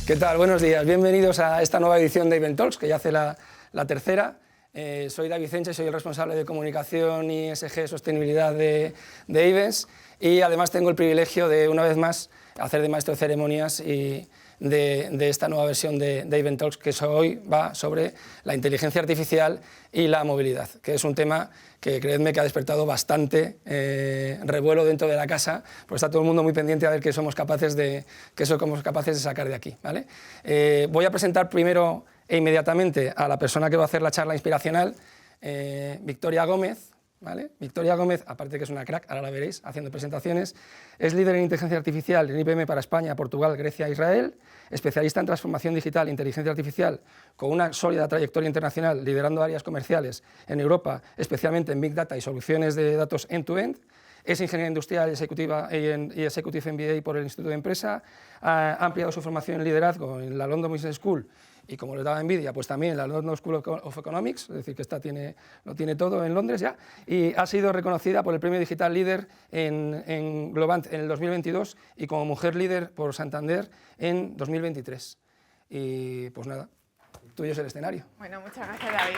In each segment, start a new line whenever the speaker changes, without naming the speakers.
¿Qué tal? Buenos días. Bienvenidos a esta nueva edición de Event Talks, que ya hace la tercera. Soy David Cencha, soy el responsable de comunicación y ESG sostenibilidad de Events, y además tengo el privilegio de, una vez más, hacer de maestro de ceremonias y de esta nueva versión de Event Talks, que hoy va sobre la inteligencia artificial y la movilidad, que es un tema que, creedme, que ha despertado bastante revuelo dentro de la casa, porque está todo el mundo muy pendiente a ver qué somos capaces de sacar de aquí, ¿vale? Voy a presentar primero e inmediatamente a la persona que va a hacer la charla inspiracional, Victoria Gómez. ¿Vale? Victoria Gómez, aparte de que es una crack, ahora la veréis haciendo presentaciones, es líder en inteligencia artificial en IBM para España, Portugal, Grecia e Israel, especialista en transformación digital e inteligencia artificial, con una sólida trayectoria internacional liderando áreas comerciales en Europa, especialmente en Big Data y soluciones de datos end-to-end. Es ingeniera industrial y Executive MBA por el Instituto de Empresa, ha ampliado su formación en liderazgo en la London Business School y, como les daba envidia, pues también en la London School of Economics, es decir, que lo tiene todo en Londres ya, y ha sido reconocida por el Premio Digital Líder en Globant en el 2022 y como Mujer Líder por Santander en 2023. Y pues nada, tuyo es el escenario.
Bueno, muchas gracias, David.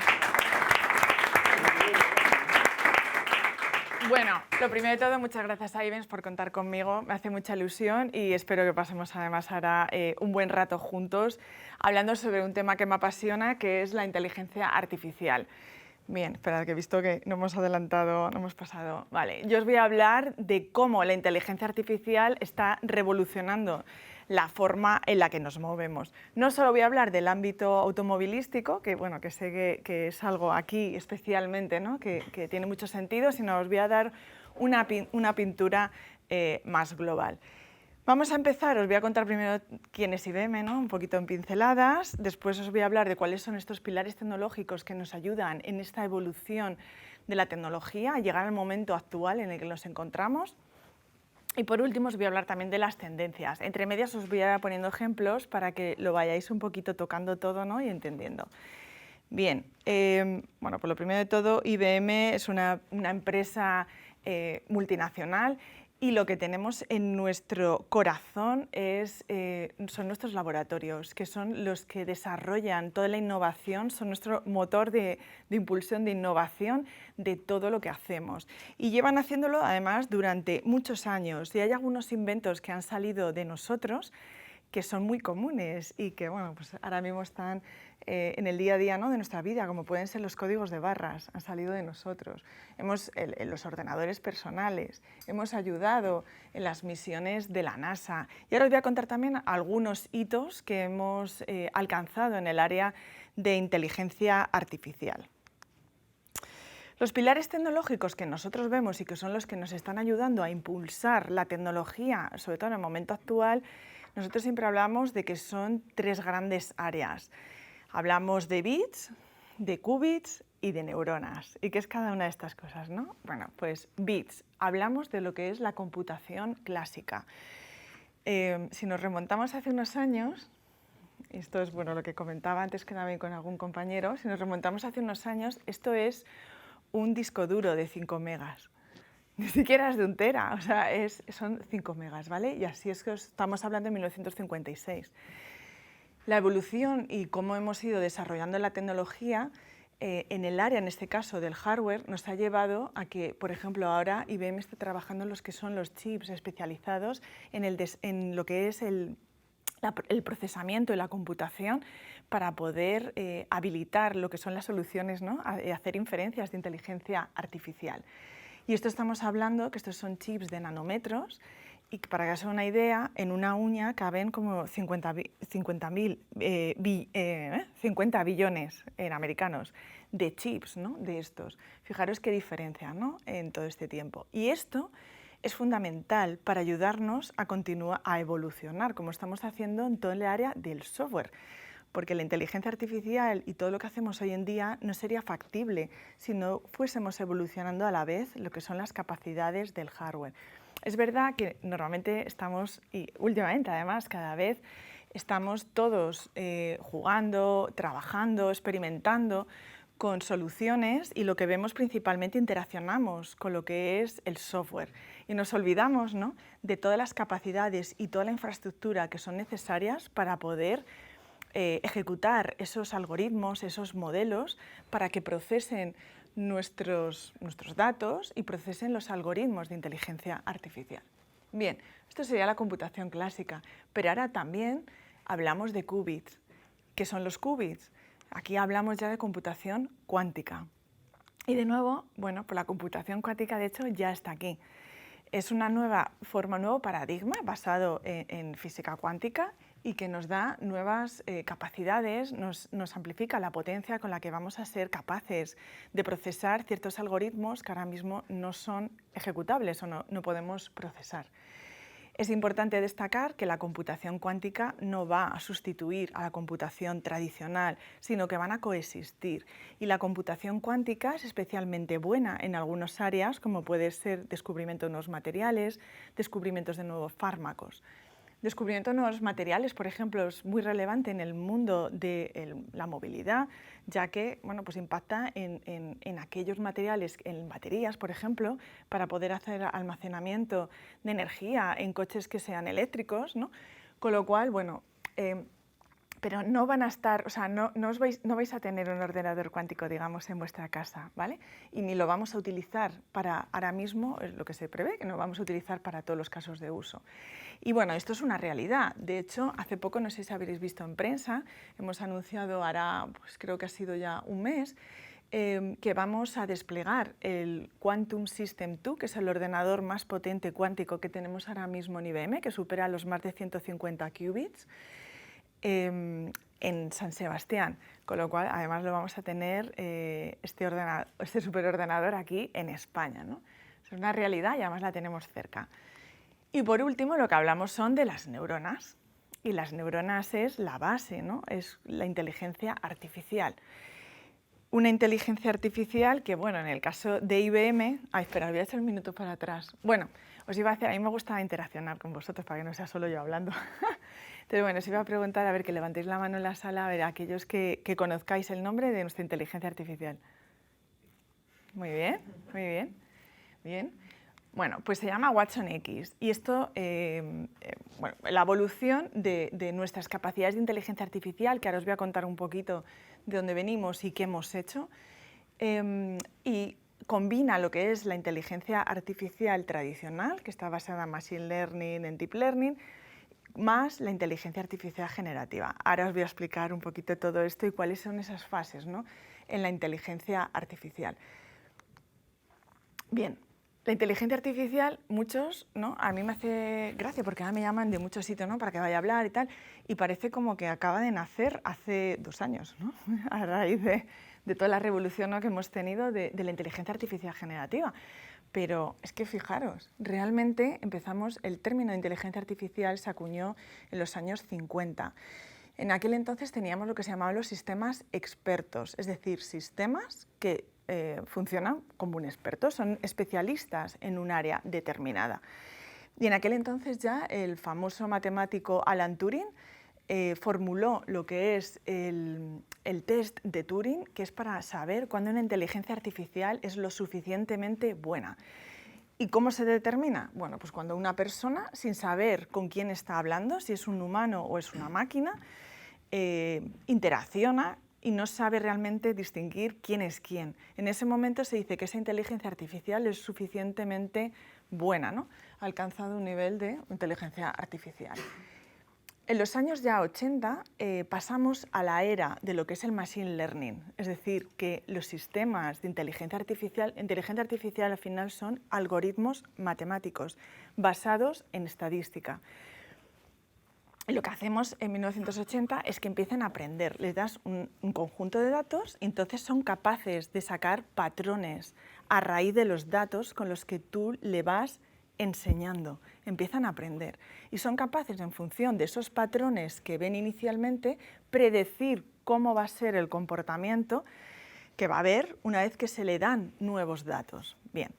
Bueno, lo primero de todo, muchas gracias a Events por contar conmigo, me hace mucha ilusión y espero que pasemos además ahora un buen rato juntos hablando sobre un tema que me apasiona, que es la inteligencia artificial. Bien, esperad que he visto que no hemos adelantado, no hemos pasado. Vale, yo os voy a hablar de cómo la inteligencia artificial está revolucionando la forma en la que nos movemos. No solo voy a hablar del ámbito automovilístico, que bueno, que sé que es algo aquí especialmente, ¿no? que tiene mucho sentido, sino os voy a dar una pintura más global. Vamos a empezar, os voy a contar primero quién es IBM, ¿no? Un poquito en pinceladas, después os voy a hablar de cuáles son estos pilares tecnológicos que nos ayudan en esta evolución de la tecnología a llegar al momento actual en el que nos encontramos. Y por último os voy a hablar también de las tendencias. Entre medias os voy a ir poniendo ejemplos para que lo vayáis un poquito tocando todo, ¿no? Y entendiendo. Bien, bueno, por lo primero de todo, IBM es una empresa multinacional y lo que tenemos en nuestro corazón son nuestros laboratorios, que son los que desarrollan toda la innovación, son nuestro motor de impulsión de innovación de todo lo que hacemos. Y llevan haciéndolo además durante muchos años, y hay algunos inventos que han salido de nosotros que son muy comunes y que bueno, pues ahora mismo están en el día a día, ¿no? de nuestra vida, como pueden ser los códigos de barras, han salido de nosotros. En los ordenadores personales, hemos ayudado en las misiones de la NASA. Y ahora os voy a contar también algunos hitos que hemos alcanzado en el área de inteligencia artificial. Los pilares tecnológicos que nosotros vemos y que son los que nos están ayudando a impulsar la tecnología, sobre todo en el momento actual, nosotros siempre hablamos de que son tres grandes áreas. Hablamos de bits, de qubits y de neuronas. ¿Y qué es cada una de estas cosas, no? Bueno, pues bits. Hablamos de lo que es la computación clásica. Si nos remontamos hace unos años, esto es bueno lo que comentaba antes que también con algún compañero, si nos remontamos hace unos años, esto es un disco duro de 5 megas. Ni siquiera es de 1 tera, o sea, son 5 megas, ¿vale? Y así es que estamos hablando de 1956. La evolución y cómo hemos ido desarrollando la tecnología en el área, en este caso del hardware, nos ha llevado a que, por ejemplo, ahora IBM está trabajando en los que son los chips especializados en lo que es el procesamiento y la computación para poder habilitar lo que son las soluciones, ¿no? Hacer inferencias de inteligencia artificial. Y esto estamos hablando que estos son chips de nanómetros y que, para que os haga una idea, en una uña caben como 50 billones americanos de chips, ¿no? de estos. Fijaros qué diferencia, ¿no? en todo este tiempo. Y esto es fundamental para ayudarnos a continuar a evolucionar, como estamos haciendo en todo el área del software. Porque la inteligencia artificial y todo lo que hacemos hoy en día no sería factible si no fuésemos evolucionando a la vez lo que son las capacidades del hardware. Es verdad que normalmente estamos, y últimamente además cada vez estamos todos jugando, trabajando, experimentando con soluciones y lo que vemos principalmente interaccionamos con lo que es el software y nos olvidamos, ¿no?, de todas las capacidades y toda la infraestructura que son necesarias para poder ejecutar esos algoritmos, esos modelos, para que procesen nuestros datos y procesen los algoritmos de inteligencia artificial. Bien, esto sería la computación clásica, pero ahora también hablamos de qubits. ¿Qué son los qubits? Aquí hablamos ya de computación cuántica. Y de nuevo, bueno, pues la computación cuántica de hecho ya está aquí. Es una nueva forma, un nuevo paradigma basado en física cuántica y que nos da nuevas capacidades, nos amplifica la potencia con la que vamos a ser capaces de procesar ciertos algoritmos que ahora mismo no son ejecutables o no podemos procesar. Es importante destacar que la computación cuántica no va a sustituir a la computación tradicional, sino que van a coexistir. Y la computación cuántica es especialmente buena en algunas áreas, como puede ser descubrimiento de nuevos materiales, descubrimientos de nuevos fármacos. Descubrimiento de nuevos materiales, por ejemplo, es muy relevante en el mundo de la movilidad, ya que bueno, pues impacta en aquellos materiales, en baterías, por ejemplo, para poder hacer almacenamiento de energía en coches que sean eléctricos, ¿no? Con lo cual, bueno, pero no van a estar, o sea, no vais a tener un ordenador cuántico, digamos, en vuestra casa, ¿vale? Y ni lo vamos a utilizar para, ahora mismo, es lo que se prevé, que no vamos a utilizar para todos los casos de uso. Y bueno, esto es una realidad. De hecho, hace poco, no sé si habréis visto en prensa, hemos anunciado ahora, pues creo que ha sido ya un mes, que vamos a desplegar el Quantum System 2, que es el ordenador más potente cuántico que tenemos ahora mismo en IBM, que supera los más de 150 qubits, en San Sebastián, con lo cual además lo vamos a tener este superordenador aquí en España, ¿no? Es una realidad y además la tenemos cerca. Y por último lo que hablamos son de las neuronas, y las neuronas es la base, ¿no? Es la inteligencia artificial. Una inteligencia artificial que, bueno, en el caso de IBM... espera, voy a echar un minuto para atrás. Bueno, os iba a decir, a mí me gusta interaccionar con vosotros para que no sea solo yo hablando. Entonces, bueno, os iba a preguntar, a ver, que levantéis la mano en la sala, a ver, aquellos que conozcáis el nombre de nuestra inteligencia artificial. Muy bien, muy bien. Bien. Bueno, pues se llama Watson X y esto, bueno, la evolución de nuestras capacidades de inteligencia artificial, que ahora os voy a contar un poquito de dónde venimos y qué hemos hecho, y combina lo que es la inteligencia artificial tradicional, que está basada en Machine Learning, en Deep Learning, más la inteligencia artificial generativa. Ahora os voy a explicar un poquito todo esto y cuáles son esas fases, ¿no?, en la inteligencia artificial. Bien. La inteligencia artificial, muchos, ¿no?, a mí me hace gracia porque ahora me llaman de muchos sitios, ¿no?, para que vaya a hablar y tal, y parece como que acaba de nacer hace 2 años, ¿no?, a raíz de toda la revolución, ¿no?, que hemos tenido de la inteligencia artificial generativa. Pero es que fijaros, realmente el término de inteligencia artificial se acuñó en los años 50. En aquel entonces teníamos lo que se llamaban los sistemas expertos, es decir, sistemas que funcionan como un experto, son especialistas en un área determinada. Y en aquel entonces ya el famoso matemático Alan Turing formuló lo que es el test de Turing, que es para saber cuándo una inteligencia artificial es lo suficientemente buena. ¿Y cómo se determina? Bueno, pues cuando una persona, sin saber con quién está hablando, si es un humano o es una máquina, interacciona y no sabe realmente distinguir quién es quién. En ese momento se dice que esa inteligencia artificial es suficientemente buena, ¿no?, ha alcanzado un nivel de inteligencia artificial. En los años ya 80 pasamos a la era de lo que es el Machine Learning, es decir, que los sistemas de inteligencia artificial al final son algoritmos matemáticos basados en estadística. Lo que hacemos en 1980 es que empiezan a aprender, les das un conjunto de datos y entonces son capaces de sacar patrones a raíz de los datos con los que tú le vas enseñando, empiezan a aprender y son capaces, en función de esos patrones que ven inicialmente, predecir cómo va a ser el comportamiento que va a haber una vez que se le dan nuevos datos. Bien.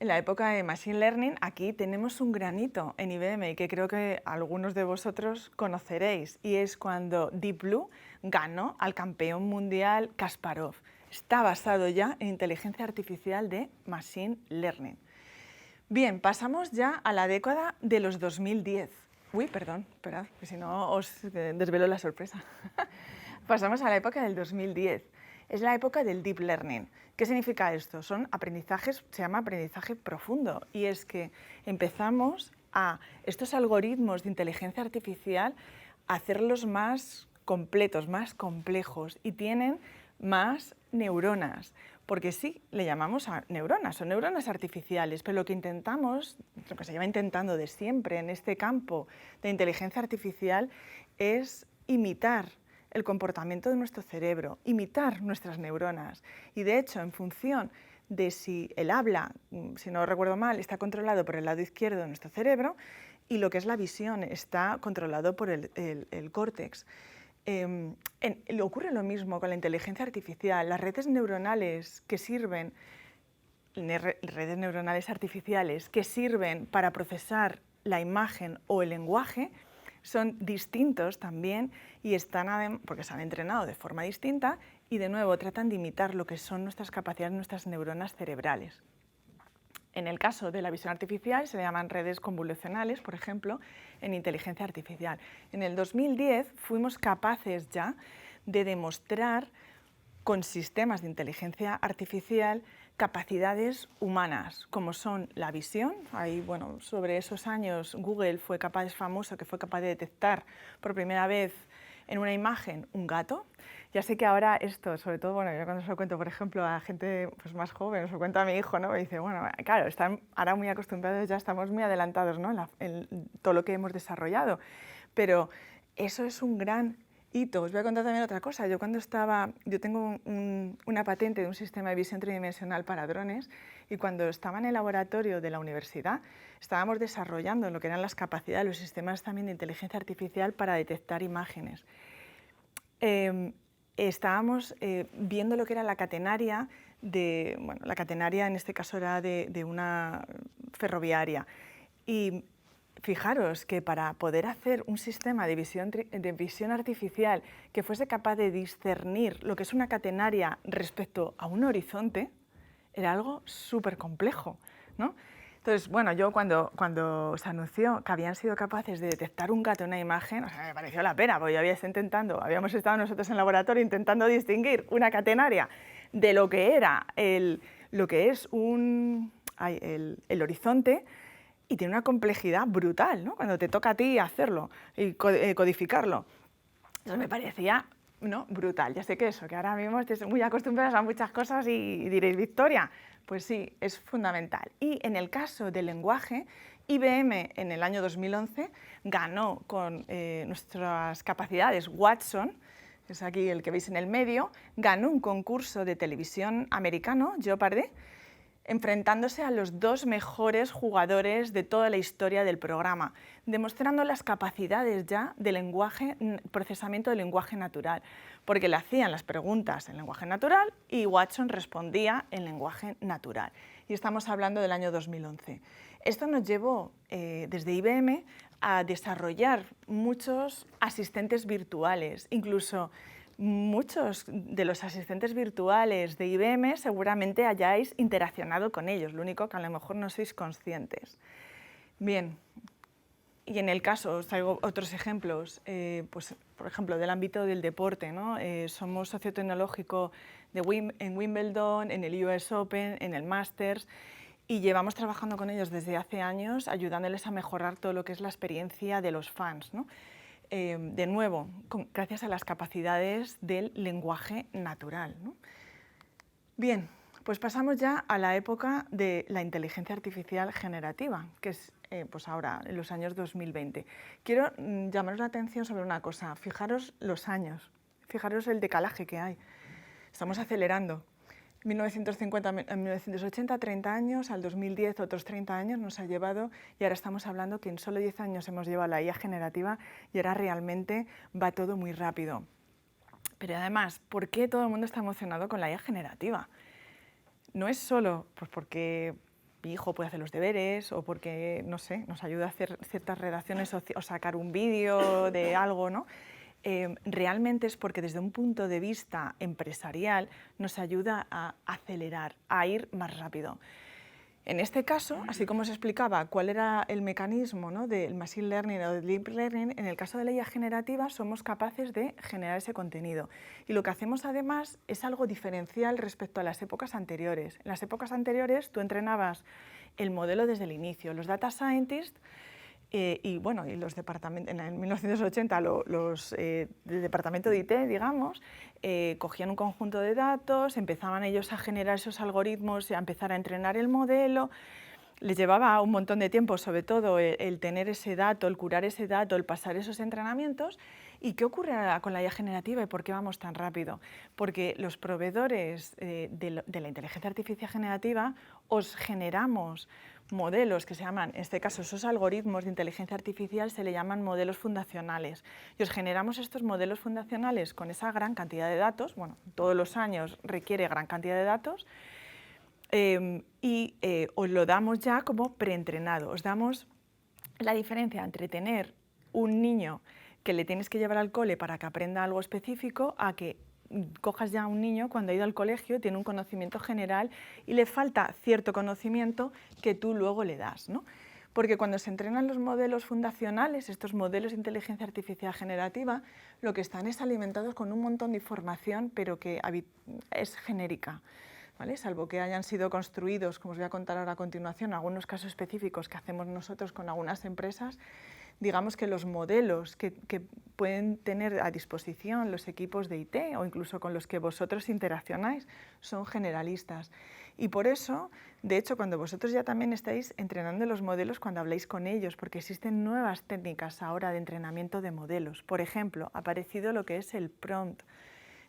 En la época de Machine Learning, aquí tenemos un granito en IBM que creo que algunos de vosotros conoceréis, y es cuando Deep Blue ganó al campeón mundial Kasparov. Está basado ya en inteligencia artificial de Machine Learning. Bien, pasamos ya a la década de los 2010. Uy, perdón, esperad, que si no os desvelo la sorpresa. Pasamos a la época del 2010. Es la época del Deep Learning. ¿Qué significa esto? Son aprendizajes, se llama aprendizaje profundo, y es que empezamos a estos algoritmos de inteligencia artificial a hacerlos más completos, más complejos, y tienen más neuronas, porque sí, le llamamos a neuronas, son neuronas artificiales, pero lo que intentamos, lo que se lleva intentando de siempre en este campo de inteligencia artificial es imitar el comportamiento de nuestro cerebro, imitar nuestras neuronas. Y de hecho, en función de si el habla, si no recuerdo mal, está controlado por el lado izquierdo de nuestro cerebro, y lo que es la visión está controlado por el córtex. Ocurre lo mismo con la inteligencia artificial. Las redes neuronales que sirven, redes neuronales artificiales que sirven para procesar la imagen o el lenguaje, son distintos también y están, porque se han entrenado de forma distinta, y de nuevo tratan de imitar lo que son nuestras capacidades, nuestras neuronas cerebrales. En el caso de la visión artificial se le llaman redes convolucionales, por ejemplo, en inteligencia artificial. En el 2010 fuimos capaces ya de demostrar con sistemas de inteligencia artificial capacidades humanas, como son la visión. Ahí, bueno, sobre esos años Google fue capaz, es famoso, que fue capaz de detectar por primera vez en una imagen un gato. Ya sé que ahora esto, sobre todo, bueno, yo cuando se lo cuento, por ejemplo, a gente pues, más joven, se lo cuento a mi hijo, ¿no? Me dice, bueno, claro, están ahora muy acostumbrados, ya estamos muy adelantados, ¿no? en todo lo que hemos desarrollado, pero eso es un gran hito. Os voy a contar también otra cosa. Yo tengo una patente de un sistema de visión tridimensional para drones, y cuando estaba en el laboratorio de la universidad estábamos desarrollando lo que eran las capacidades, los sistemas también de inteligencia artificial para detectar imágenes. Estábamos viendo lo que era la catenaria, la catenaria en este caso era de una ferroviaria, y fijaros que para poder hacer un sistema de visión artificial que fuese capaz de discernir lo que es una catenaria respecto a un horizonte, era algo súper complejo, ¿no? Entonces, bueno, yo cuando se anunció que habían sido capaces de detectar un gato en una imagen, o sea, me pareció la pena, porque habíamos estado nosotros en el laboratorio intentando distinguir una catenaria de lo que era lo que es el horizonte, y tiene una complejidad brutal, ¿no? Cuando te toca a ti hacerlo y codificarlo. Eso me parecía, ¿no?, brutal. Ya sé que eso, que ahora mismo estáis muy acostumbrados a muchas cosas y diréis, Victoria, pues sí, es fundamental. Y en el caso del lenguaje, IBM en el año 2011 ganó con nuestras capacidades Watson, que es aquí el que veis en el medio, ganó un concurso de televisión americano, Jeopardy, enfrentándose a los dos mejores jugadores de toda la historia del programa, demostrando las capacidades ya de procesamiento del lenguaje natural, porque le hacían las preguntas en lenguaje natural y Watson respondía en lenguaje natural. Y estamos hablando del año 2011. Esto nos llevó desde IBM a desarrollar muchos asistentes virtuales, incluso muchos de los asistentes virtuales de IBM seguramente hayáis interaccionado con ellos, lo único que a lo mejor no sois conscientes. Bien, y en el caso, os traigo otros ejemplos, pues, por ejemplo, del ámbito del deporte, ¿no? Somos socio tecnológico en Wimbledon, en el US Open, en el Masters, y llevamos trabajando con ellos desde hace años, ayudándoles a mejorar todo lo que es la experiencia de los fans, ¿no? De nuevo, gracias a las capacidades del lenguaje natural, ¿no? Bien, pues pasamos ya a la época de la inteligencia artificial generativa, que es pues ahora, en los años 2020. Quiero llamaros la atención sobre una cosa. Fijaros los años, fijaros el decalaje que hay. Estamos acelerando. 1950, 1980, 30 años, al 2010 otros 30 años nos ha llevado, y ahora estamos hablando que en solo 10 años hemos llevado la IA generativa, y ahora realmente va todo muy rápido. Pero además, ¿por qué todo el mundo está emocionado con la IA generativa? No es solo pues porque mi hijo puede hacer los deberes o porque, no sé, nos ayuda a hacer ciertas redacciones o sacar un vídeo de algo, ¿no? Realmente es porque desde un punto de vista empresarial nos ayuda a acelerar, a ir más rápido. En este caso, así como os explicaba cuál era el mecanismo, ¿no?, del Machine Learning o del Deep Learning, en el caso de la IA generativa somos capaces de generar ese contenido. Y lo que hacemos además es algo diferencial respecto a las épocas anteriores. En las épocas anteriores tú entrenabas el modelo desde el inicio. Los data scientists y los departamentos, en 1980 los del departamento de IT, digamos, cogían un conjunto de datos, empezaban ellos a generar esos algoritmos y a empezar a entrenar el modelo. Les llevaba un montón de tiempo, sobre todo el tener ese dato, el curar ese dato, el pasar esos entrenamientos. ¿Y qué ocurre con la IA generativa y por qué vamos tan rápido? Porque los proveedores de la inteligencia artificial generativa os generamos modelos que se llaman, en este caso esos algoritmos de inteligencia artificial se le llaman modelos fundacionales. Y os generamos estos modelos fundacionales con esa gran cantidad de datos, bueno, todos los años requiere gran cantidad de datos, os lo damos ya como preentrenado. Os damos la diferencia entre tener un niño que le tienes que llevar al cole para que aprenda algo específico a que cojas ya a un niño cuando ha ido al colegio, tiene un conocimiento general y le falta cierto conocimiento que tú luego le das, ¿no? Porque cuando se entrenan los modelos fundacionales, estos modelos de inteligencia artificial generativa, lo que están es alimentados con un montón de información, pero que es genérica, ¿vale? Salvo que hayan sido construidos, como os voy a contar ahora a continuación, algunos casos específicos que hacemos nosotros con algunas empresas. Digamos que los modelos que pueden tener a disposición los equipos de IT o incluso con los que vosotros interaccionáis son generalistas. Y por eso, de hecho, cuando vosotros ya también estáis entrenando los modelos, cuando habláis con ellos, porque existen nuevas técnicas ahora de entrenamiento de modelos. Por ejemplo, ha aparecido lo que es el prompt.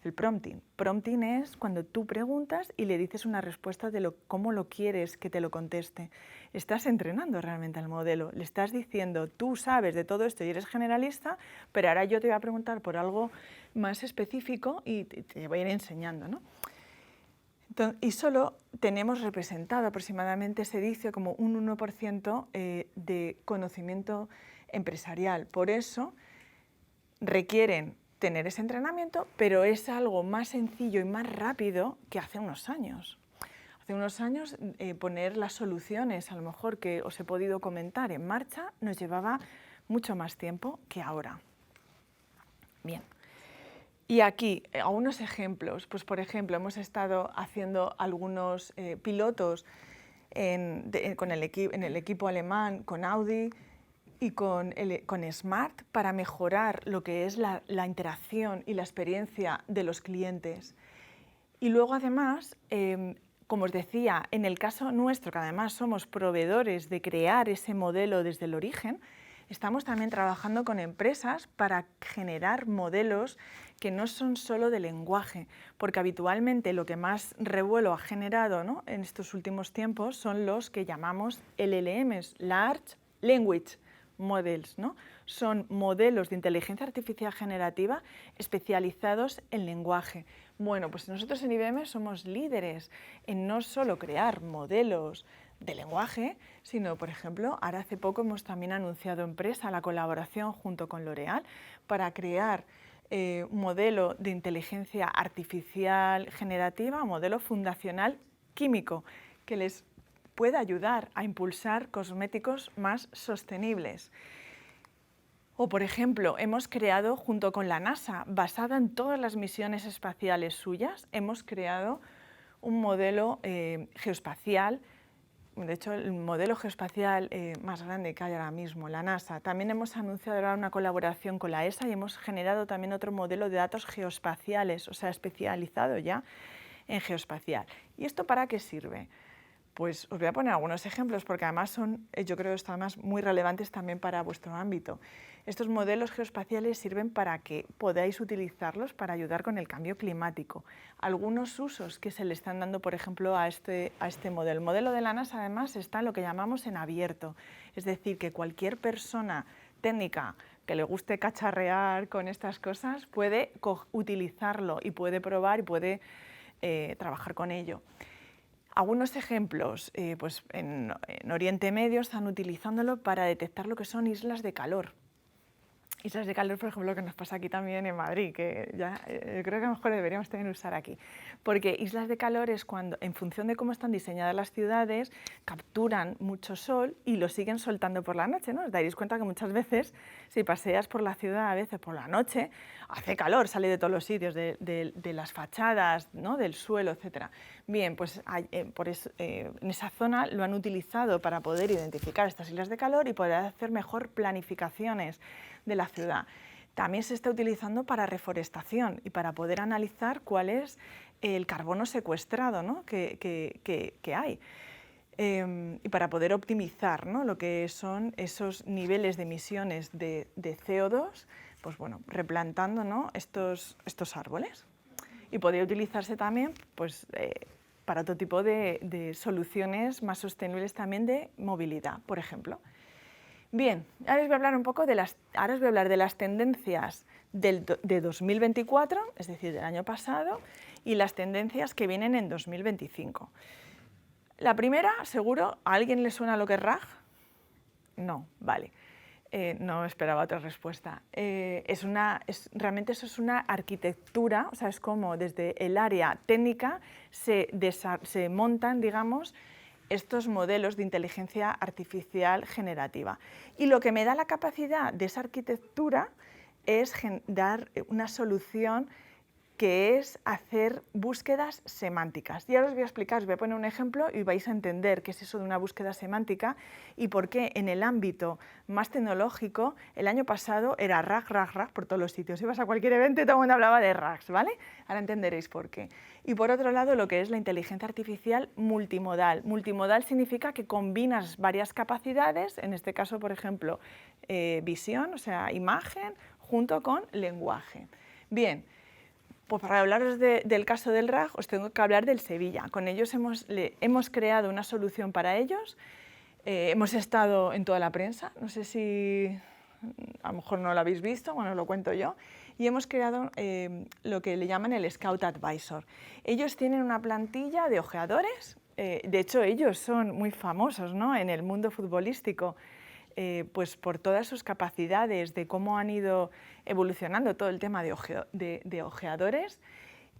El prompting. Prompting es cuando tú preguntas y le dices una respuesta de cómo lo quieres que te lo conteste. Estás entrenando realmente al modelo, le estás diciendo, tú sabes de todo esto y eres generalista, pero ahora yo te voy a preguntar por algo más específico y te voy a ir enseñando, ¿no? Entonces, y solo tenemos representado aproximadamente, se dice, como un 1% de conocimiento empresarial. Por eso requieren tener ese entrenamiento, pero es algo más sencillo y más rápido que hace unos años. Hace unos años poner las soluciones, a lo mejor que os he podido comentar, en marcha, nos llevaba mucho más tiempo que ahora. Bien. Y aquí, algunos ejemplos. Pues, por ejemplo, hemos estado haciendo algunos pilotos en el equipo alemán, con Audi, y con Smart para mejorar lo que es la interacción y la experiencia de los clientes. Y luego además, como os decía, en el caso nuestro, que además somos proveedores de crear ese modelo desde el origen, estamos también trabajando con empresas para generar modelos que no son solo de lenguaje, porque habitualmente lo que más revuelo ha generado, ¿no?, en estos últimos tiempos son los que llamamos LLMs, Large Language Models, ¿no? Son modelos de inteligencia artificial generativa especializados en lenguaje. Bueno, pues nosotros en IBM somos líderes en no solo crear modelos de lenguaje, sino, por ejemplo, ahora hace poco hemos también anunciado empresa la colaboración junto con L'Oréal para crear un modelo de inteligencia artificial generativa, un modelo fundacional químico, que les puede ayudar a impulsar cosméticos más sostenibles. O, por ejemplo, hemos creado, junto con la NASA, basada en todas las misiones espaciales suyas, hemos creado un modelo geoespacial, de hecho, el modelo geoespacial más grande que hay ahora mismo, la NASA. También hemos anunciado ahora una colaboración con la ESA y hemos generado también otro modelo de datos geoespaciales, o sea, especializado ya en geoespacial. ¿Y esto para qué sirve? Pues os voy a poner algunos ejemplos porque además son, yo creo, esto además muy relevantes también para vuestro ámbito. Estos modelos geoespaciales sirven para que podáis utilizarlos para ayudar con el cambio climático. Algunos usos que se le están dando, por ejemplo, a este modelo. El modelo de la NASA además está en lo que llamamos en abierto, es decir, que cualquier persona técnica que le guste cacharrear con estas cosas puede utilizarlo y puede probar y puede trabajar con ello. algunos ejemplos, pues en Oriente Medio están utilizándolo para detectar lo que son islas de calor. Islas de calor, por ejemplo, lo que nos pasa aquí también en Madrid, que ya creo que a lo mejor deberíamos también usar aquí. Porque islas de calor es cuando, en función de cómo están diseñadas las ciudades, capturan mucho sol y lo siguen soltando por la noche, ¿no? Os daréis cuenta que muchas veces, si paseas por la ciudad a veces por la noche, hace calor, sale de todos los sitios, de las fachadas, ¿no? Del suelo, etc. Bien, pues en esa zona lo han utilizado para poder identificar estas islas de calor y poder hacer mejor planificaciones de la ciudad. También se está utilizando para reforestación y para poder analizar cuál es el carbono secuestrado, ¿no? que hay. Y para poder optimizar, ¿no? Lo que son esos niveles de emisiones de CO2, pues bueno, replantando, ¿no? estos árboles. Y podría utilizarse también pues, para otro tipo de soluciones más sostenibles también de movilidad, por ejemplo. Bien, ahora os voy a hablar un poco de las tendencias de 2024, es decir, del año pasado, y las tendencias que vienen en 2025. La primera, seguro, ¿a alguien le suena lo que es RAG? No, vale. No esperaba otra respuesta. Realmente eso es una arquitectura, o sea, es como desde el área técnica se montan, digamos, estos modelos de inteligencia artificial generativa. Y lo que me da la capacidad de esa arquitectura es dar una solución que es hacer búsquedas semánticas. Y ahora os voy a explicar, os voy a poner un ejemplo y vais a entender qué es eso de una búsqueda semántica y por qué en el ámbito más tecnológico el año pasado era RAG por todos los sitios. Ibas a cualquier evento y todo el mundo hablaba de RAGs, ¿vale? Ahora entenderéis por qué. Y por otro lado, lo que es la inteligencia artificial multimodal. Multimodal significa que combinas varias capacidades, en este caso, por ejemplo, visión, o sea, imagen, junto con lenguaje. Bien. Pues para hablaros del caso del RAG, os tengo que hablar del Sevilla. Con ellos hemos creado una solución para ellos. Hemos estado en toda la prensa, no sé si a lo mejor no lo habéis visto, bueno, os lo cuento yo. Y hemos creado lo que le llaman el Scout Advisor. Ellos tienen una plantilla de ojeadores, de hecho ellos son muy famosos, ¿no? En el mundo futbolístico. Pues por todas sus capacidades, de cómo han ido evolucionando todo el tema de ojeadores.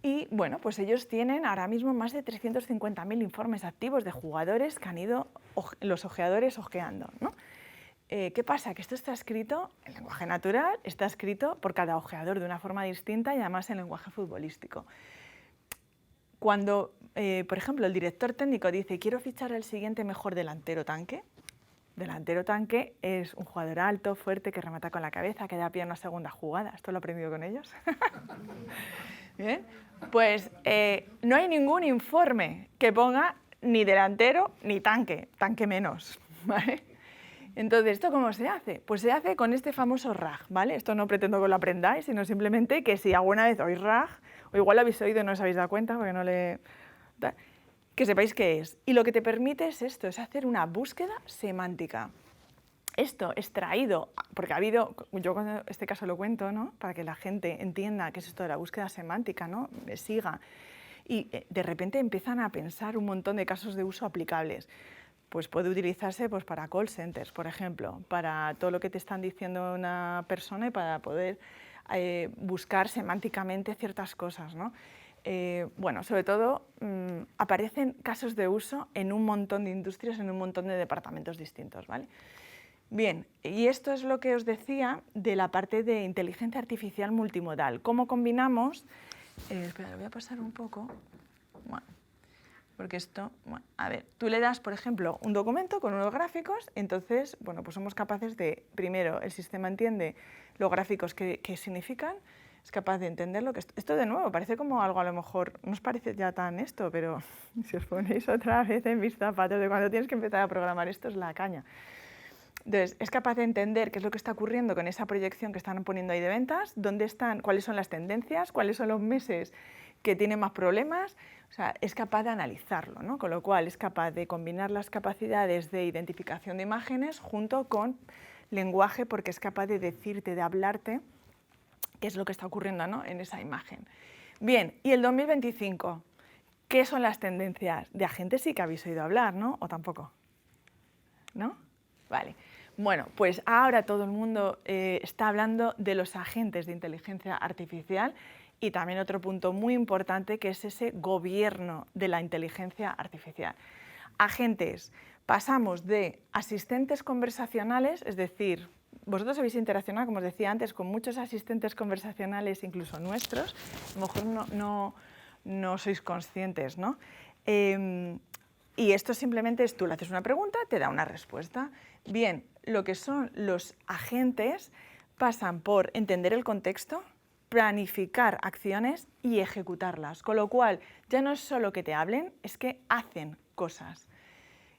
Y bueno, pues ellos tienen ahora mismo más de 350.000 informes activos de jugadores que han ido los ojeadores ojeando, ¿no? ¿Qué pasa? Que esto está escrito en lenguaje natural, está escrito por cada ojeador de una forma distinta y además en lenguaje futbolístico. Cuando, por ejemplo, el director técnico dice quiero fichar al siguiente mejor delantero tanque, delantero tanque es un jugador alto, fuerte, que remata con la cabeza, que da pie a una segunda jugada. Esto lo he aprendido con ellos. Bien, pues no hay ningún informe que ponga ni delantero ni tanque, tanque menos, ¿vale? Entonces, ¿esto cómo se hace? Pues se hace con este famoso RAG, ¿vale? Esto no pretendo que lo aprendáis, sino simplemente que si alguna vez oís RAG, o igual lo habéis oído y no os habéis dado cuenta, porque no le... que sepáis qué es. Y lo que te permite es esto, es hacer una búsqueda semántica. Esto extraído, porque ha habido, yo en este caso lo cuento, ¿no? Para que la gente entienda qué es esto de la búsqueda semántica, ¿no? Me siga. Y de repente empiezan a pensar un montón de casos de uso aplicables. Pues puede utilizarse pues, para call centers, por ejemplo, para todo lo que te están diciendo una persona y para poder buscar semánticamente ciertas cosas, ¿no? Bueno, sobre todo aparecen casos de uso en un montón de industrias, en un montón de departamentos distintos, ¿vale? Bien, y esto es lo que os decía de la parte de inteligencia artificial multimodal. ¿Cómo combinamos? Espera, lo voy a pasar un poco. Bueno, porque esto, bueno, a ver, tú le das, por ejemplo, un documento con unos gráficos, entonces, bueno, pues somos capaces de, primero, el sistema entiende los gráficos qué significan, es capaz de entenderlo. Esto de nuevo parece como algo, a lo mejor, no os parece ya tan esto, pero si os ponéis otra vez en mis zapatos de cuando tienes que empezar a programar, esto es la caña. Entonces, es capaz de entender qué es lo que está ocurriendo con esa proyección que están poniendo ahí de ventas, dónde están, cuáles son las tendencias, cuáles son los meses que tienen más problemas, o sea, es capaz de analizarlo, ¿no? Con lo cual es capaz de combinar las capacidades de identificación de imágenes junto con lenguaje, porque es capaz de decirte, de hablarte qué es lo que está ocurriendo, ¿no? En esa imagen. Bien, y el 2025, ¿Qué son las tendencias? De agentes sí que habéis oído hablar, ¿no? ¿O tampoco? ¿No? Vale. Bueno, pues ahora todo el mundo está hablando de los agentes de inteligencia artificial y también otro punto muy importante que es ese gobierno de la inteligencia artificial. Agentes, pasamos de asistentes conversacionales, es decir, vosotros habéis interaccionado, como os decía antes, con muchos asistentes conversacionales, incluso nuestros, a lo mejor no sois conscientes, ¿no? Y esto simplemente es tú le haces una pregunta, te da una respuesta. Bien, lo que son los agentes pasan por entender el contexto, planificar acciones y ejecutarlas, con lo cual ya no es solo que te hablen, es que hacen cosas.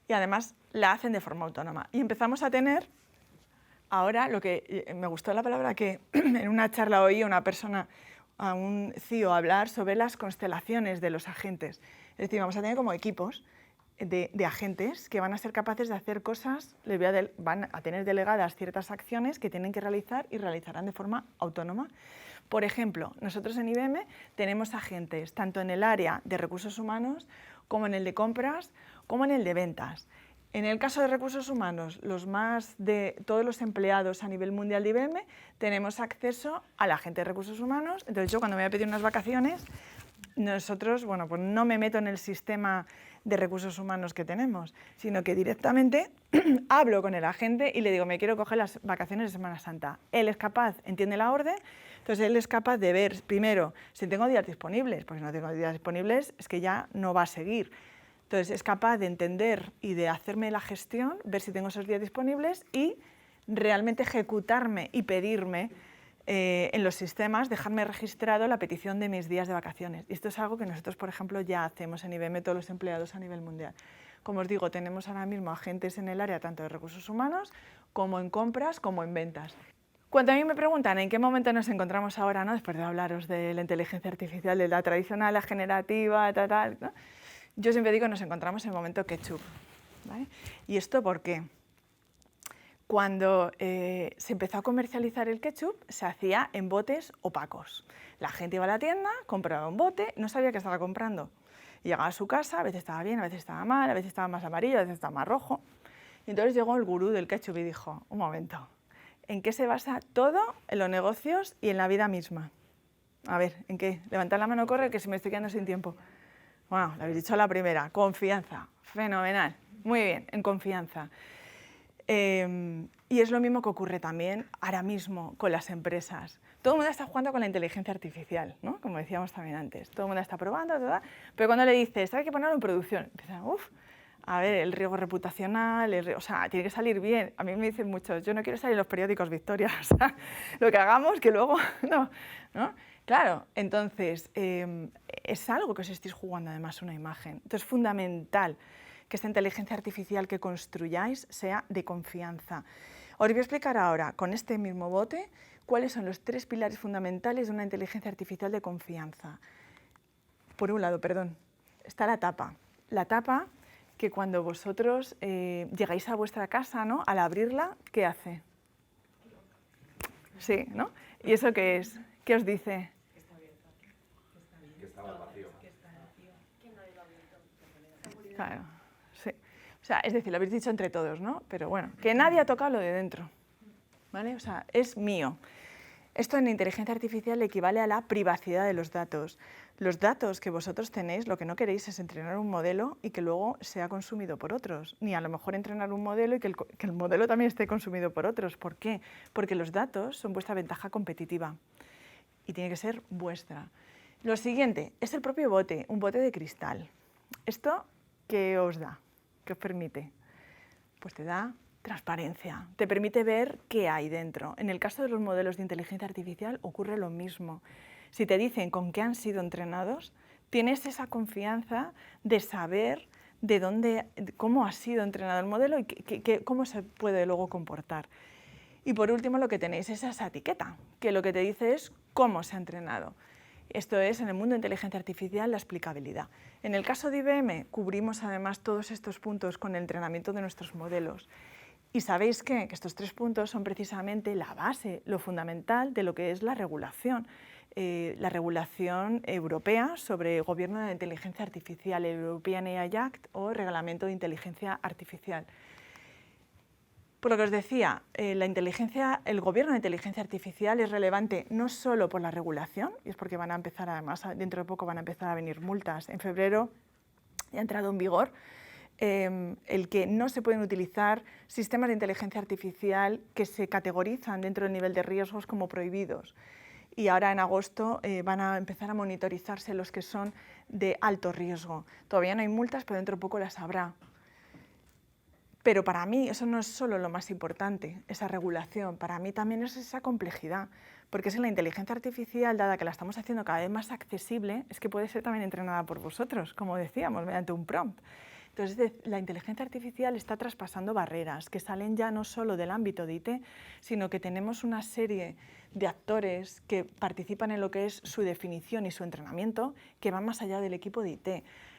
Y además la hacen de forma autónoma. Y empezamos a tener, ahora lo que me gustó la palabra que en una charla oí una persona, a un CEO hablar sobre las constelaciones de los agentes. Es decir, vamos a tener como equipos de agentes que van a ser capaces de hacer cosas, van a tener delegadas ciertas acciones que tienen que realizar y realizarán de forma autónoma. Por ejemplo, nosotros en IBM tenemos agentes tanto en el área de recursos humanos como en el de compras, como en el de ventas. En el caso de recursos humanos, los más de todos los empleados a nivel mundial de IBM, tenemos acceso al agente de recursos humanos. Entonces yo cuando me voy a pedir unas vacaciones, nosotros, bueno, pues no me meto en el sistema de recursos humanos que tenemos, sino que directamente hablo con el agente y le digo, me quiero coger las vacaciones de Semana Santa. Él es capaz, entiende la orden, entonces él es capaz de ver primero si tengo días disponibles, porque si no tengo días disponibles es que ya no va a seguir. Entonces es capaz de entender y de hacerme la gestión, ver si tengo esos días disponibles y realmente ejecutarme y pedirme en los sistemas, dejarme registrado la petición de mis días de vacaciones. Y esto es algo que nosotros, por ejemplo, ya hacemos en IBM, todos los empleados a nivel mundial. Como os digo, tenemos ahora mismo agentes en el área tanto de recursos humanos, como en compras, como en ventas. Cuando a mí me preguntan en qué momento nos encontramos ahora, ¿no? Después de hablaros de la inteligencia artificial, de la tradicional, la generativa, tal, ¿no? Yo siempre digo que nos encontramos en el momento ketchup, ¿vale? ¿Y esto por qué? Cuando se empezó a comercializar el ketchup, se hacía en botes opacos. La gente iba a la tienda, compraba un bote, no sabía qué estaba comprando. Y llegaba a su casa, a veces estaba bien, a veces estaba mal, a veces estaba más amarillo, a veces estaba más rojo. Y entonces llegó el gurú del ketchup y dijo, un momento, ¿en qué se basa todo en los negocios y en la vida misma? A ver, ¿en qué? Levantad la mano, corre, que se me estoy quedando sin tiempo. Bueno, lo habéis dicho a la primera, confianza, fenomenal, muy bien, en confianza. Y es lo mismo que ocurre también ahora mismo con las empresas. Todo el mundo está jugando con la inteligencia artificial, ¿no? Como decíamos también antes. Todo el mundo está probando, pero cuando le dices, hay que ponerlo en producción, empiezan, a ver, el riesgo reputacional, o sea, tiene que salir bien. A mí me dicen muchos, yo no quiero salir en los periódicos Victoria, o sea, lo que hagamos que luego, no. Claro, entonces, es algo que os estéis jugando además una imagen. Entonces, es fundamental que esta inteligencia artificial que construyáis sea de confianza. Os voy a explicar ahora, con este mismo bote, cuáles son los 3 pilares fundamentales de una inteligencia artificial de confianza. Por un lado, está la tapa. La tapa que cuando vosotros llegáis a vuestra casa, ¿no? Al abrirla, ¿qué hace? Sí, ¿no? ¿Y eso qué es? ¿Qué os dice?
Que está abierta. Que estaba vacío. Que nadie lo ha abierto.
Claro, sí. O sea, es decir, lo habéis dicho entre todos, ¿no? Pero bueno, que nadie ha tocado lo de dentro, ¿vale? O sea, es mío. Esto en inteligencia artificial equivale a la privacidad de los datos. Los datos que vosotros tenéis, lo que no queréis es entrenar un modelo y que luego sea consumido por otros. Ni a lo mejor entrenar un modelo y que el modelo también esté consumido por otros. ¿Por qué? Porque los datos son vuestra ventaja competitiva y tiene que ser vuestra. Lo siguiente es el propio bote, un bote de cristal. ¿Esto qué os da? ¿Qué os permite? Pues te da transparencia, te permite ver qué hay dentro. En el caso de los modelos de inteligencia artificial ocurre lo mismo. Si te dicen con qué han sido entrenados, tienes esa confianza de saber de dónde, cómo ha sido entrenado el modelo y cómo se puede luego comportar. Y por último lo que tenéis es esa etiqueta, que lo que te dice es cómo se ha entrenado. Esto es, en el mundo de inteligencia artificial, la explicabilidad. En el caso de IBM, cubrimos además todos estos puntos con el entrenamiento de nuestros modelos. Y sabéis que estos 3 puntos son precisamente la base, lo fundamental de lo que es la regulación. la regulación europea sobre gobierno de la inteligencia artificial, el European AI Act o Reglamento de Inteligencia Artificial. Por lo que os decía, el gobierno de inteligencia artificial es relevante no solo por la regulación, y es porque van a empezar, además, dentro de poco van a empezar a venir multas. En febrero ya ha entrado en vigor el que no se pueden utilizar sistemas de inteligencia artificial que se categorizan dentro del nivel de riesgos como prohibidos. Y ahora en agosto van a empezar a monitorizarse los que son de alto riesgo. Todavía no hay multas, pero dentro de poco las habrá. Pero para mí eso no es solo lo más importante, esa regulación, para mí también es esa complejidad, porque es en la inteligencia artificial, dada que la estamos haciendo cada vez más accesible, es que puede ser también entrenada por vosotros, como decíamos, mediante un prompt. Entonces, la inteligencia artificial está traspasando barreras que salen ya no solo del ámbito de IT, sino que tenemos una serie de actores que participan en lo que es su definición y su entrenamiento, que van más allá del equipo de IT.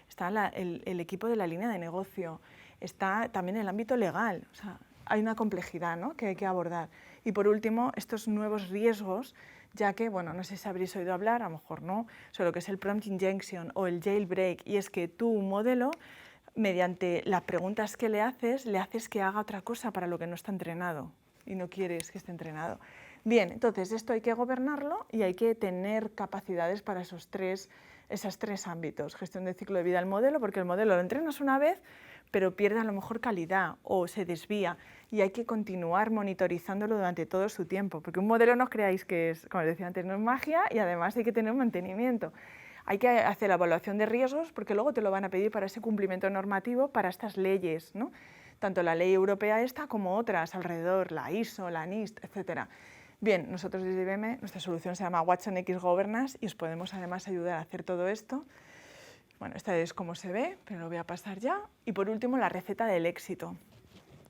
Está el equipo de la línea de negocio, está también el ámbito legal, o sea, hay una complejidad, ¿no?, que hay que abordar. Y por último, estos nuevos riesgos, ya que, bueno, no sé si habréis oído hablar, a lo mejor no, sobre lo que es el prompt injection o el jailbreak, y es que tú, un modelo, mediante las preguntas que le haces que haga otra cosa para lo que no está entrenado y no quieres que esté entrenado. Bien, entonces esto hay que gobernarlo y hay que tener capacidades para esos tres ámbitos. Gestión del ciclo de vida del modelo, porque el modelo lo entrenas una vez, pero pierde a lo mejor calidad o se desvía y hay que continuar monitorizándolo durante todo su tiempo, porque un modelo no os creáis que es, como os decía antes, no es magia y además hay que tener un mantenimiento. Hay que hacer la evaluación de riesgos porque luego te lo van a pedir para ese cumplimiento normativo para estas leyes, ¿no? Tanto la ley europea esta como otras alrededor, la ISO, la NIST, etc. Bien, nosotros desde IBM, nuestra solución se llama Watson X Governance y os podemos además ayudar a hacer todo esto. Bueno, esta es cómo se ve, pero lo voy a pasar ya. Y por último, la receta del éxito.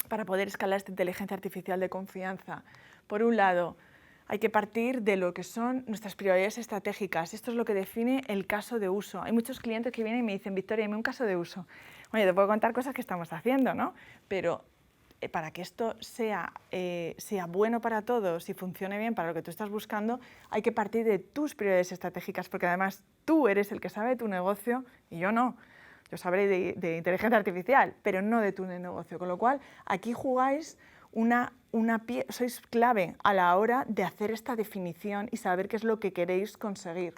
Para poder escalar esta inteligencia artificial de confianza, por un lado, hay que partir de lo que son nuestras prioridades estratégicas. Esto es lo que define el caso de uso. Hay muchos clientes que vienen y me dicen, Victoria, dime un caso de uso. Oye, te puedo contar cosas que estamos haciendo, ¿no? Pero para que esto sea bueno para todos y funcione bien para lo que tú estás buscando, hay que partir de tus prioridades estratégicas, porque además tú eres el que sabe de tu negocio y yo no. Yo sabré de inteligencia artificial, pero no de tu negocio. Con lo cual, aquí jugáis sois clave a la hora de hacer esta definición y saber qué es lo que queréis conseguir.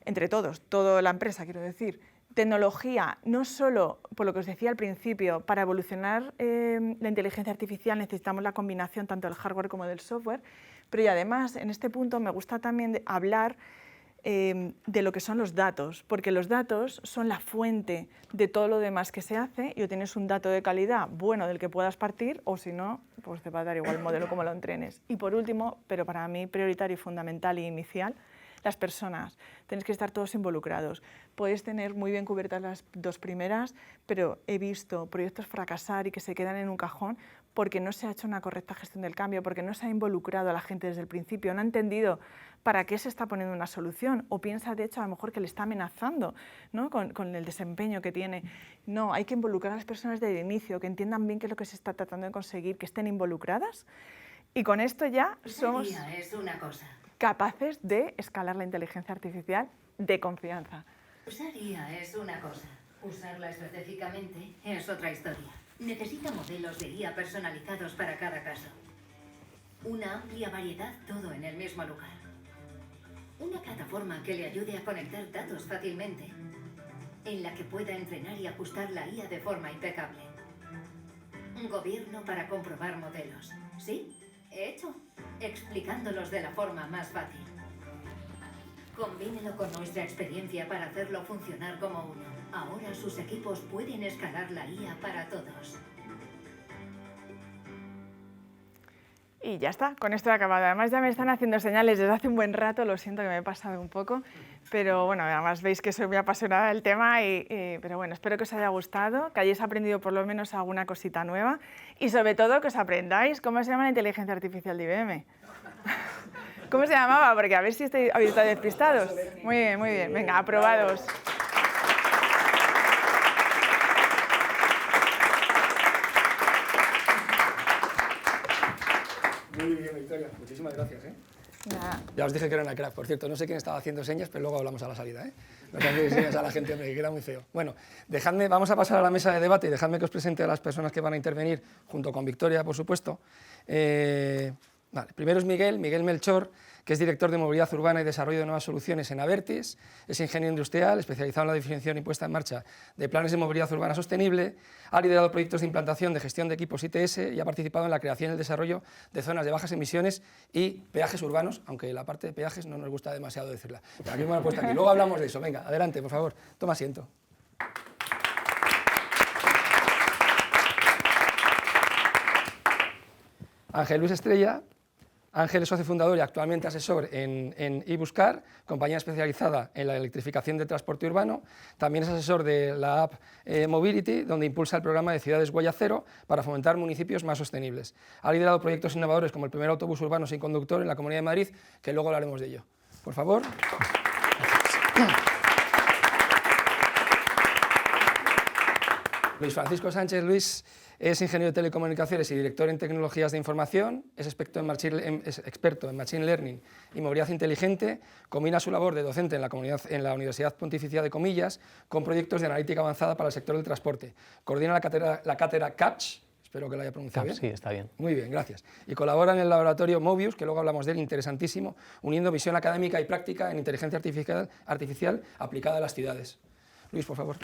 Entre todos, toda la empresa, quiero decir. Tecnología, no solo, por lo que os decía al principio, para evolucionar la inteligencia artificial necesitamos la combinación tanto del hardware como del software, pero y además en este punto me gusta también hablar de lo que son los datos, porque los datos son la fuente de todo lo demás que se hace y o tienes un dato de calidad bueno del que puedas partir o si no, pues te va a dar igual el modelo como lo entrenes. Y por último, pero para mí prioritario, fundamental e inicial, las personas. Tenéis que estar todos involucrados. Podéis tener muy bien cubiertas las dos primeras, pero he visto proyectos fracasar y que se quedan en un cajón porque no se ha hecho una correcta gestión del cambio, porque no se ha involucrado a la gente desde el principio, no ha entendido para qué se está poniendo una solución o piensa, de hecho, a lo mejor que le está amenazando, ¿no?, con el desempeño que tiene. No, hay que involucrar a las personas desde el inicio, que entiendan bien qué es lo que se está tratando de conseguir, que estén involucradas y con esto ya somos capaces de escalar la inteligencia artificial de confianza.
Usar IA es una cosa, usarla estratégicamente es otra historia. Necesita modelos de IA personalizados para cada caso. Una amplia variedad, todo en el mismo lugar. Una plataforma que le ayude a conectar datos fácilmente, en la que pueda entrenar y ajustar la IA de forma impecable. Un gobierno para comprobar modelos. ¿Sí? Hecho. Explicándolos de la forma más fácil. Combínelo con nuestra experiencia para hacerlo funcionar como uno. Ahora sus equipos pueden escalar la IA para todos.
Y ya está, con esto he acabado. Además ya me están haciendo señales desde hace un buen rato, lo siento que me he pasado un poco, pero bueno, además veis que soy muy apasionada del tema, pero bueno, espero que os haya gustado, que hayáis aprendido por lo menos alguna cosita nueva y sobre todo que os aprendáis cómo se llama la inteligencia artificial de IBM. ¿Cómo se llamaba? Porque a ver si habéis estado despistados. Muy bien, venga, aprobados.
Muy bien, Victoria. Muchísimas gracias. Ya os dije que era una crack, por cierto, no sé quién estaba haciendo señas, pero luego hablamos a la salida, ¿eh? No hacéis señas a la gente, hombre, que era muy feo. Bueno, vamos a pasar a la mesa de debate y dejadme que os presente a las personas que van a intervenir, junto con Victoria, por supuesto. Vale, primero es Miguel Melchor, que es director de Movilidad Urbana y Desarrollo de Nuevas Soluciones en Abertis, es ingeniero industrial, especializado en la definición y puesta en marcha de planes de movilidad urbana sostenible, ha liderado proyectos de implantación de gestión de equipos ITS y ha participado en la creación y el desarrollo de zonas de bajas emisiones y peajes urbanos, aunque la parte de peajes no nos gusta demasiado decirla. Pero aquí me la he puesto aquí, luego hablamos de eso. Venga, adelante, por favor, toma asiento. Ángel Luis Estrella. Ángel es socio fundador y actualmente asesor en iBuscar, compañía especializada en la electrificación del transporte urbano. También es asesor de la app Mobility, donde impulsa el programa de Ciudades Huella Cero para fomentar municipios más sostenibles. Ha liderado proyectos innovadores como el primer autobús urbano sin conductor en la Comunidad de Madrid, que luego hablaremos de ello. Por favor. Luis Francisco Sánchez. Luis es ingeniero de telecomunicaciones y director en tecnologías de información, es experto en Machine Learning y movilidad inteligente, combina su labor de docente en la Universidad Pontificia de Comillas con proyectos de analítica avanzada para el sector del transporte. Coordina la cátedra CAPS, espero que lo haya pronunciado bien.
Sí, está bien.
Muy bien, gracias. Y colabora en el laboratorio Mobius, que luego hablamos de él, interesantísimo, uniendo visión académica y práctica en inteligencia artificial aplicada a las ciudades. Luis, por favor.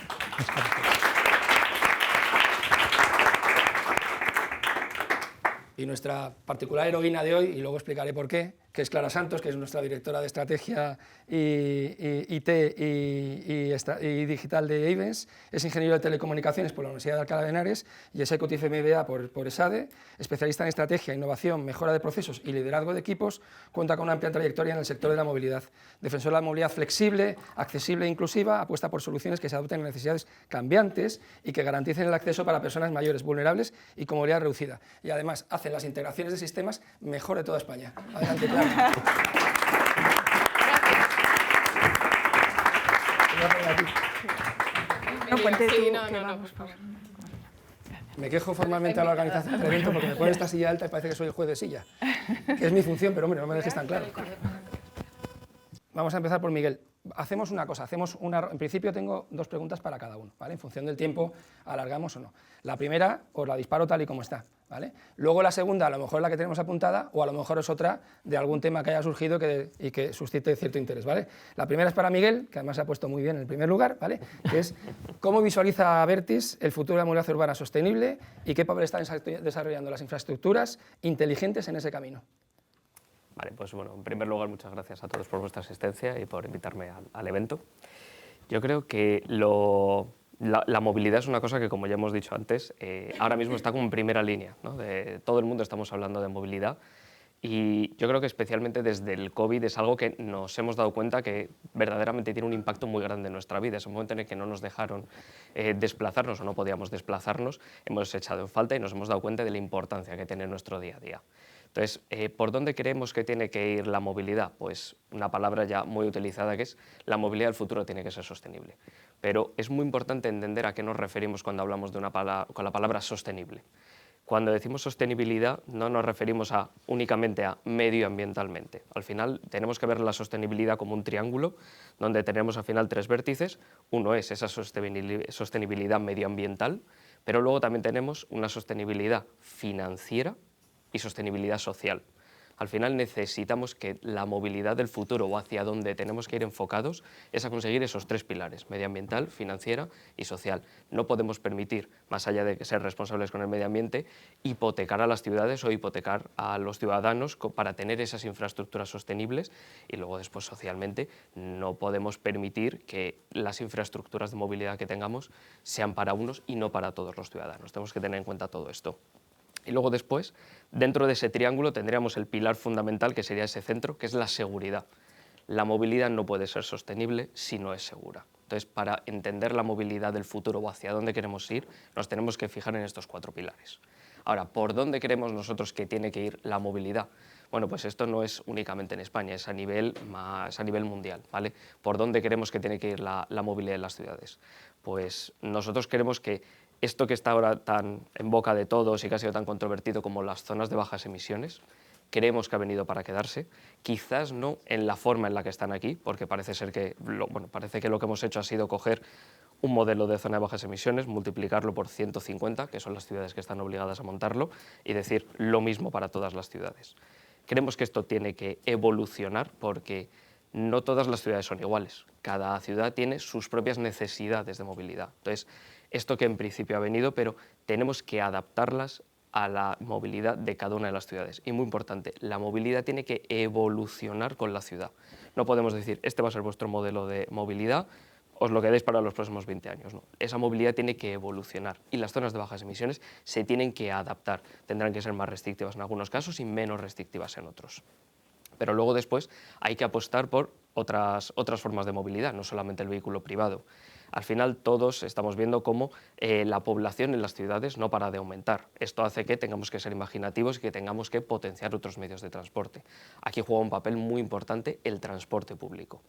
Y nuestra particular heroína de hoy, y luego explicaré por qué, que es Clara Santos, que es nuestra directora de estrategia IT y digital de Ayvens, es ingeniero de telecomunicaciones por la Universidad de Alcalá de Henares y es Executive MBA por ESADE, especialista en estrategia, innovación, mejora de procesos y liderazgo de equipos, cuenta con una amplia trayectoria en el sector de la movilidad. Defensor de la movilidad flexible, accesible e inclusiva, apuesta por soluciones que se adapten a necesidades cambiantes y que garanticen el acceso para personas mayores, vulnerables y con movilidad reducida. Y además hacen las integraciones de sistemas mejor de toda España. Adelante, Clara.
No, cuente tú,
Sí,
que
no,
vamos,
por favor.
Me quejo formalmente a la organización del evento porque me pone esta silla alta y parece que soy el juez de silla, que es mi función, pero hombre, no me dejes tan claro. Vamos a empezar por Miguel. Hacemos una cosa, en principio tengo dos preguntas para cada uno, ¿vale? En función del tiempo, alargamos o no. La primera os la disparo tal y como está, ¿vale? Luego la segunda, a lo mejor es la que tenemos apuntada, o a lo mejor es otra de algún tema que haya surgido y que suscite cierto interés, ¿vale? La primera es para Miguel, que además se ha puesto muy bien en el primer lugar, ¿vale? Que es, ¿cómo visualiza Abertis el futuro de la movilidad urbana sostenible y qué papel están desarrollando las infraestructuras inteligentes en ese camino?
Vale, pues bueno, en primer lugar, muchas gracias a todos por vuestra asistencia y por invitarme al evento. Yo creo que la movilidad es una cosa que, como ya hemos dicho antes, ahora mismo está como en primera línea, ¿no? Todo el mundo estamos hablando de movilidad y yo creo que especialmente desde el COVID es algo que nos hemos dado cuenta que verdaderamente tiene un impacto muy grande en nuestra vida. Es un momento en el que no nos dejaron desplazarnos o no podíamos desplazarnos, hemos echado en falta y nos hemos dado cuenta de la importancia que tiene en nuestro día a día. Entonces, ¿por dónde creemos que tiene que ir la movilidad? Pues una palabra ya muy utilizada que es la movilidad del futuro tiene que ser sostenible. Pero es muy importante entender a qué nos referimos cuando hablamos con la palabra sostenible. Cuando decimos sostenibilidad no nos referimos únicamente a medioambientalmente. Al final tenemos que ver la sostenibilidad como un triángulo donde tenemos al final tres vértices. Uno es esa sostenibilidad medioambiental, pero luego también tenemos una sostenibilidad financiera y sostenibilidad social. Al final necesitamos que la movilidad del futuro o hacia donde tenemos que ir enfocados es a conseguir esos tres pilares, medioambiental, financiera y social. No podemos permitir, más allá de ser responsables con el medio ambiente, hipotecar a las ciudades o hipotecar a los ciudadanos para tener esas infraestructuras sostenibles y luego después socialmente no podemos permitir que las infraestructuras de movilidad que tengamos sean para unos y no para todos los ciudadanos. Tenemos que tener en cuenta todo esto. Y luego después, dentro de ese triángulo tendríamos el pilar fundamental, que sería ese centro, que es la seguridad. La movilidad no puede ser sostenible si no es segura. Entonces, para entender la movilidad del futuro o hacia dónde queremos ir, nos tenemos que fijar en estos cuatro pilares. Ahora, ¿por dónde creemos nosotros que tiene que ir la movilidad? Bueno, pues esto no es únicamente en España, es a nivel mundial, ¿vale? ¿Por dónde creemos que tiene que ir la movilidad en las ciudades? Pues nosotros queremos que esto que está ahora tan en boca de todos y que ha sido tan controvertido como las zonas de bajas emisiones, creemos que ha venido para quedarse, quizás no en la forma en la que están aquí, porque parece ser que, parece que lo que hemos hecho ha sido coger un modelo de zona de bajas emisiones, multiplicarlo por 150, que son las ciudades que están obligadas a montarlo, y decir lo mismo para todas las ciudades. Creemos que esto tiene que evolucionar porque no todas las ciudades son iguales. Cada ciudad tiene sus propias necesidades de movilidad. Entonces, esto que en principio ha venido, pero tenemos que adaptarlas a la movilidad de cada una de las ciudades. Y muy importante, la movilidad tiene que evolucionar con la ciudad. No podemos decir, este va a ser vuestro modelo de movilidad, os lo quedáis para los próximos 20 años. No. Esa movilidad tiene que evolucionar y las zonas de bajas emisiones se tienen que adaptar. Tendrán que ser más restrictivas en algunos casos y menos restrictivas en otros. Pero luego después hay que apostar por otras formas de movilidad, no solamente el vehículo privado. Al final todos estamos viendo cómo la población en las ciudades no para de aumentar. Esto hace que tengamos que ser imaginativos y que tengamos que potenciar otros medios de transporte. Aquí juega un papel muy importante el transporte público.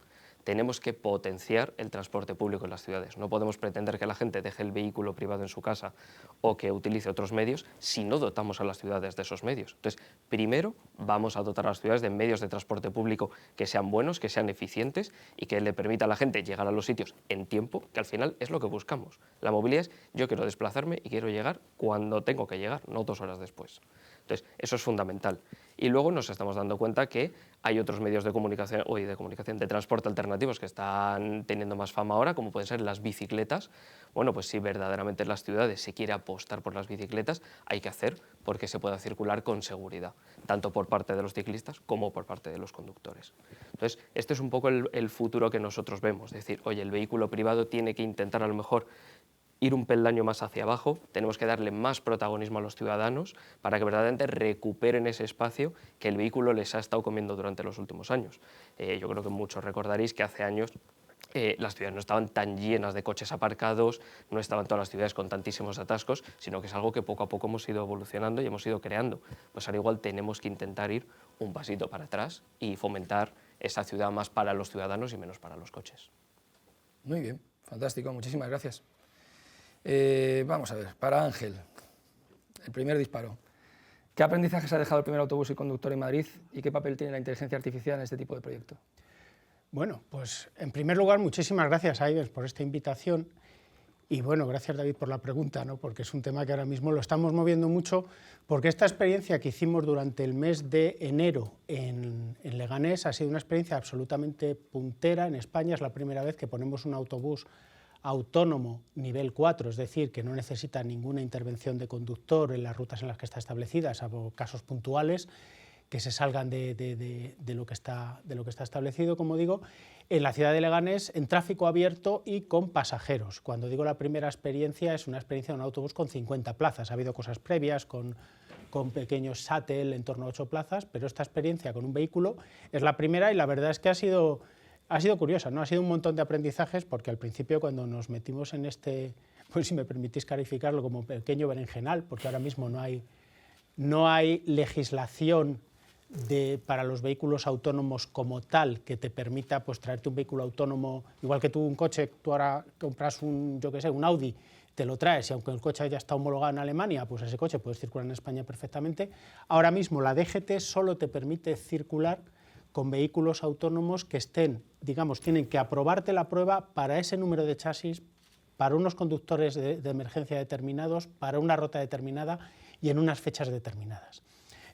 Tenemos que potenciar el transporte público en las ciudades. No podemos pretender que la gente deje el vehículo privado en su casa o que utilice otros medios si no dotamos a las ciudades de esos medios. Entonces, primero vamos a dotar a las ciudades de medios de transporte público que sean buenos, que sean eficientes y que le permita a la gente llegar a los sitios en tiempo, que al final es lo que buscamos. La movilidad es yo quiero desplazarme y quiero llegar cuando tengo que llegar, no 2 horas después. Entonces, eso es fundamental. Y luego nos estamos dando cuenta que hay otros medios de comunicación, de transporte alternativos que están teniendo más fama ahora, como pueden ser las bicicletas. Bueno, pues si verdaderamente en las ciudades se quiere apostar por las bicicletas, hay que hacer porque se pueda circular con seguridad, tanto por parte de los ciclistas como por parte de los conductores. Entonces, este es un poco el futuro que nosotros vemos, es decir, oye, el vehículo privado tiene que intentar a lo mejor ir un peldaño más hacia abajo, tenemos que darle más protagonismo a los ciudadanos para que verdaderamente recuperen ese espacio que el vehículo les ha estado comiendo durante los últimos años. Yo creo que muchos recordaréis que hace años las ciudades no estaban tan llenas de coches aparcados, no estaban todas las ciudades con tantísimos atascos, sino que es algo que poco a poco hemos ido evolucionando y hemos ido creando. Pues al igual tenemos que intentar ir un pasito para atrás y fomentar esa ciudad más para los ciudadanos y menos para los coches.
Muy bien, fantástico, muchísimas gracias. Vamos a ver, para Ángel, el primer disparo. ¿Qué aprendizajes ha dejado el primer autobús y conductor en Madrid y qué papel tiene la inteligencia artificial en este tipo de proyecto?
Bueno, pues en primer lugar, muchísimas gracias a Ives por esta invitación y bueno, gracias David por la pregunta, ¿no? Porque es un tema que ahora mismo lo estamos moviendo mucho, porque esta experiencia que hicimos durante el mes de enero en Leganés ha sido una experiencia absolutamente puntera en España. Es la primera vez que ponemos un autobús autónomo nivel 4, es decir, que no necesita ninguna intervención de conductor en las rutas en las que está establecida, salvo casos puntuales que se salgan de lo que está establecido, como digo, en la ciudad de Leganés, en tráfico abierto y con pasajeros. Cuando digo la primera experiencia, es una experiencia de un autobús con 50 plazas. Ha habido cosas previas con pequeños shuttle en torno a 8 plazas, pero esta experiencia con un vehículo es la primera y la verdad es que ha sido curiosa, ¿no? Ha sido un montón de aprendizajes porque al principio cuando nos metimos en este, pues si me permitís calificarlo como pequeño berenjenal, porque ahora mismo no hay legislación para los vehículos autónomos como tal que te permita pues traerte un vehículo autónomo, igual que tú un coche, tú ahora compras un Audi, te lo traes y aunque el coche ya está homologado en Alemania, pues ese coche puedes circular en España perfectamente. Ahora mismo la DGT solo te permite circular con vehículos autónomos que estén, digamos, tienen que aprobarte la prueba para ese número de chasis, para unos conductores de emergencia determinados, para una ruta determinada y en unas fechas determinadas.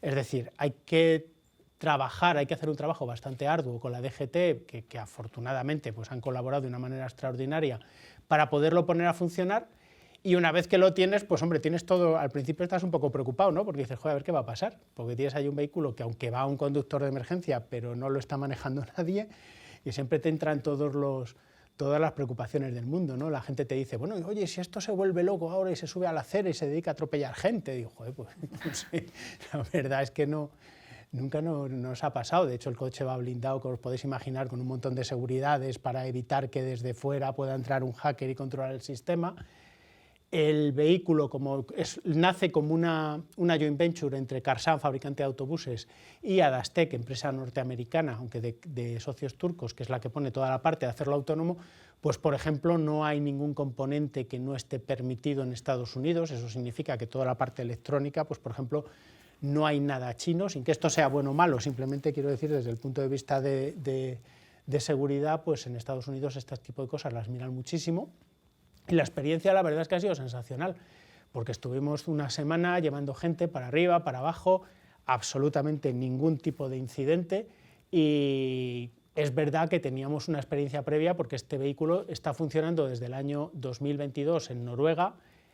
Es decir, hay que hacer un trabajo bastante arduo con la DGT, que afortunadamente pues, han colaborado de una manera extraordinaria para poderlo poner a funcionar. Y una vez que lo tienes, pues hombre, tienes todo, al principio estás un poco preocupado, ¿no? Porque dices, joder, a ver qué va a pasar, porque tienes ahí un vehículo que aunque va un conductor de emergencia, pero no lo está manejando nadie, y siempre te entran todas las preocupaciones del mundo, ¿no? La gente te dice, bueno, oye, si esto se vuelve loco ahora y se sube a la acera y se dedica a atropellar gente, digo, joder, pues no sé, la verdad es que nunca nos ha pasado. De hecho, el coche va blindado, como os podéis imaginar, con un montón de seguridades para evitar que desde fuera pueda entrar un hacker y controlar el sistema. El vehículo nace como una joint venture entre Karsan, fabricante de autobuses, y Adastec, empresa norteamericana, aunque de socios turcos, que es la que pone toda la parte de hacerlo autónomo, pues por ejemplo no hay ningún componente que no esté permitido en Estados Unidos. Eso significa que toda la parte electrónica, pues por ejemplo, no hay nada chino, sin que esto sea bueno o malo, simplemente quiero decir desde el punto de vista de seguridad, pues en Estados Unidos este tipo de cosas las miran muchísimo y la experiencia la verdad es que ha sido sensacional, porque estuvimos una semana llevando gente para arriba, para abajo, absolutamente ningún tipo de incidente y es verdad que teníamos una experiencia previa porque este vehículo está funcionando desde el año 2022 en Noruega,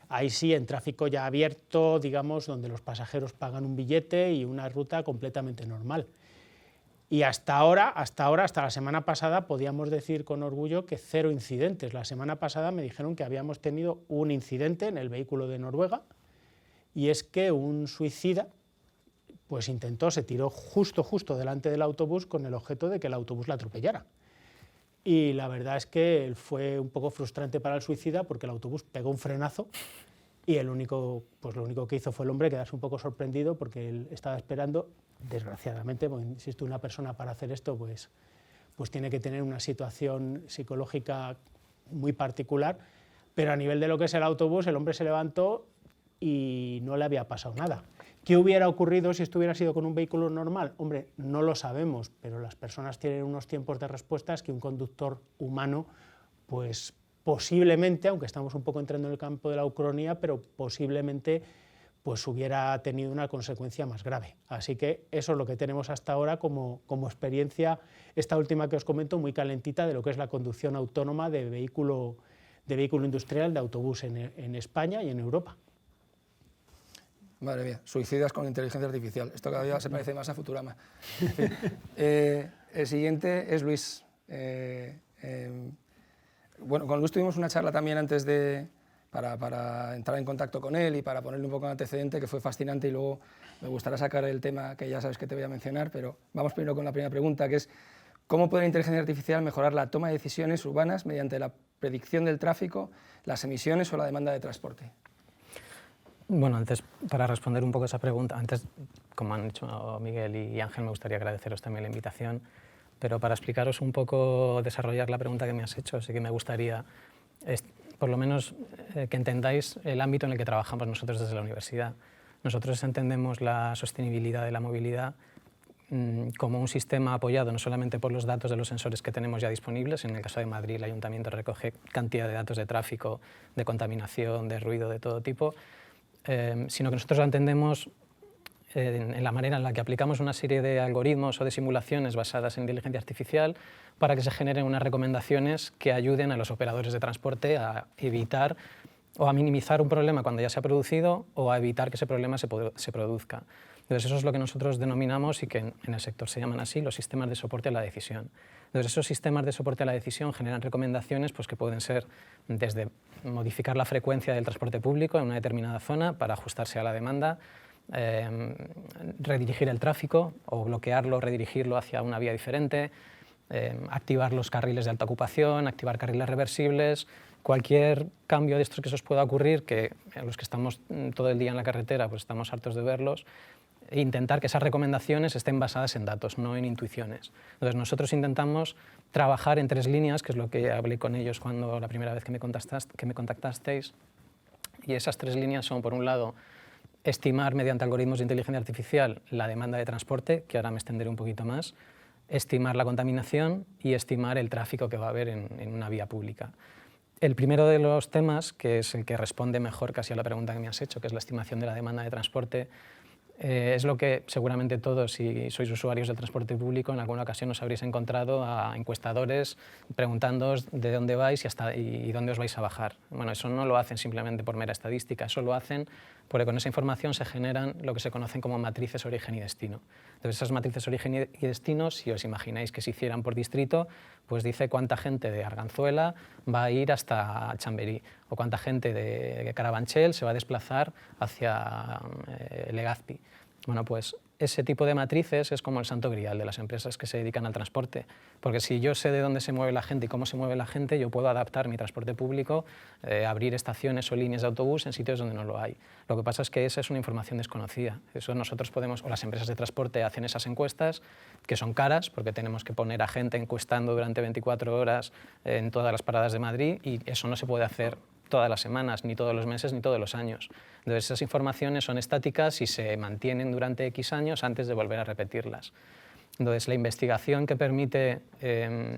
ahí sí en tráfico ya abierto, digamos, donde los pasajeros pagan un billete y una ruta completamente normal. Y hasta la semana pasada, podíamos decir con orgullo que 0 incidentes. La semana pasada me dijeron que habíamos tenido un incidente en el vehículo de Noruega y es que un suicida pues se tiró justo delante del autobús con el objeto de que el autobús la atropellara. Y la verdad es que fue un poco frustrante para el suicida porque el autobús pegó un frenazo y lo único que hizo fue el hombre quedarse un poco sorprendido porque él estaba esperando, desgraciadamente, porque insisto, una persona para hacer esto pues tiene que tener una situación psicológica muy particular, pero a nivel de lo que es el autobús, el hombre se levantó y no le había pasado nada. ¿Qué hubiera ocurrido si esto hubiera sido con un vehículo normal? Hombre, no lo sabemos, pero las personas tienen unos tiempos de respuestas que un conductor humano, pues posiblemente, aunque estamos un poco entrando en el campo de la ucronía, pero posiblemente pues hubiera tenido una consecuencia más grave. Así que eso es lo que tenemos hasta ahora como experiencia, esta última que os comento, muy calentita de lo que es la conducción autónoma de vehículo industrial, de autobús en España y en Europa.
Madre mía, suicidas con inteligencia artificial. Esto cada día se parece más a Futurama. En fin. El siguiente es Luis. Bueno, con Luis tuvimos una charla también antes para entrar en contacto con él y para ponerle un poco en antecedente, que fue fascinante, y luego me gustaría sacar el tema que ya sabes que te voy a mencionar, pero vamos primero con la primera pregunta, que es ¿cómo puede la inteligencia artificial mejorar la toma de decisiones urbanas mediante la predicción del tráfico, las emisiones o la demanda de transporte?
Bueno, antes, para responder un poco a esa pregunta, antes, como han dicho Miguel y Ángel, me gustaría agradeceros también la invitación, pero para explicaros un poco, desarrollar la pregunta que me has hecho, sí que me gustaría, por lo menos, que entendáis el ámbito en el que trabajamos nosotros desde la universidad. Nosotros entendemos la sostenibilidad de la movilidad como un sistema apoyado no solamente por los datos de los sensores que tenemos ya disponibles, en el caso de Madrid el Ayuntamiento recoge cantidad de datos de tráfico, de contaminación, de ruido de todo tipo, sino que nosotros la entendemos en la manera en la que aplicamos una serie de algoritmos o de simulaciones basadas en inteligencia artificial para que se generen unas recomendaciones que ayuden a los operadores de transporte a evitar o a minimizar un problema cuando ya se ha producido o a evitar que ese problema se produzca. Entonces eso es lo que nosotros denominamos y que en el sector se llaman así los sistemas de soporte a la decisión. Entonces esos sistemas de soporte a la decisión generan recomendaciones pues, que pueden ser desde modificar la frecuencia del transporte público en una determinada zona para ajustarse a la demanda, redirigir el tráfico o bloquearlo, redirigirlo hacia una vía diferente, activar los carriles de alta ocupación, activar carriles reversibles, cualquier cambio de estos que se os pueda ocurrir, que los que estamos todo el día en la carretera pues estamos hartos de verlos, e intentar que esas recomendaciones estén basadas en datos, no en intuiciones. Entonces nosotros intentamos trabajar en 3 líneas, que es lo que hablé con ellos cuando la primera vez que me contactasteis, y esas 3 líneas son, por un lado, estimar mediante algoritmos de inteligencia artificial la demanda de transporte, que ahora me extenderé un poquito más, estimar la contaminación y estimar el tráfico que va a haber en una vía pública. El primero de los temas, que es el que responde mejor casi a la pregunta que me has hecho, que es la estimación de la demanda de transporte, es lo que seguramente todos, si sois usuarios del transporte público, en alguna ocasión os habréis encontrado a encuestadores preguntándoos de dónde vais y dónde os vais a bajar. Bueno, eso no lo hacen simplemente por mera estadística, eso lo hacen porque con esa información se generan lo que se conocen como matrices origen y destino. Entonces esas matrices origen y destino, si os imagináis que se hicieran por distrito, pues dice cuánta gente de Arganzuela va a ir hasta Chamberí o cuánta gente de Carabanchel se va a desplazar hacia Legazpi. Bueno, pues ese tipo de matrices es como el santo grial de las empresas que se dedican al transporte, porque si yo sé de dónde se mueve la gente y cómo se mueve la gente, yo puedo adaptar mi transporte público, abrir estaciones o líneas de autobús en sitios donde no lo hay. Lo que pasa es que esa es una información desconocida. Eso nosotros podemos, o las empresas de transporte hacen esas encuestas, que son caras, porque tenemos que poner a gente encuestando durante 24 horas en todas las paradas de Madrid, y eso no se puede hacer todas las semanas, ni todos los meses, ni todos los años. Entonces, esas informaciones son estáticas y se mantienen durante X años antes de volver a repetirlas. Entonces, la investigación que permite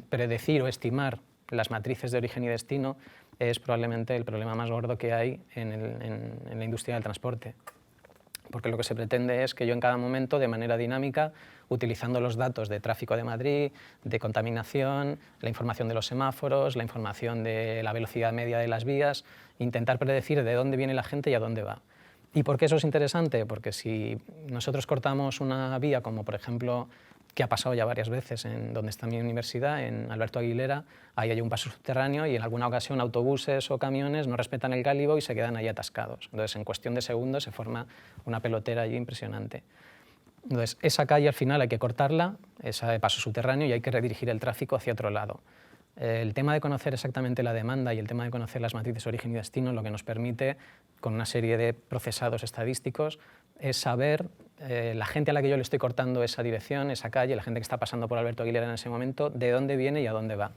predecir o estimar las matrices de origen y destino es probablemente el problema más gordo que hay en la industria del transporte. Porque lo que se pretende es que yo en cada momento, de manera dinámica, utilizando los datos de tráfico de Madrid, de contaminación, la información de los semáforos, la información de la velocidad media de las vías, intentar predecir de dónde viene la gente y a dónde va. ¿Y por qué eso es interesante? Porque si nosotros cortamos una vía, como por ejemplo, que ha pasado ya varias veces en donde está mi universidad, en Alberto Aguilera, ahí hay un paso subterráneo y en alguna ocasión autobuses o camiones no respetan el gálibo y se quedan ahí atascados. Entonces, en cuestión de segundos se forma una pelotera allí impresionante. Entonces, esa calle al final hay que cortarla, ese paso subterráneo, y hay que redirigir el tráfico hacia otro lado. El tema de conocer exactamente la demanda y el tema de conocer las matrices origen y destino lo que nos permite, con una serie de procesados estadísticos, es saber la gente a la que yo le estoy cortando esa dirección, esa calle, la gente que está pasando por Alberto Aguilera en ese momento, de dónde viene y a dónde va.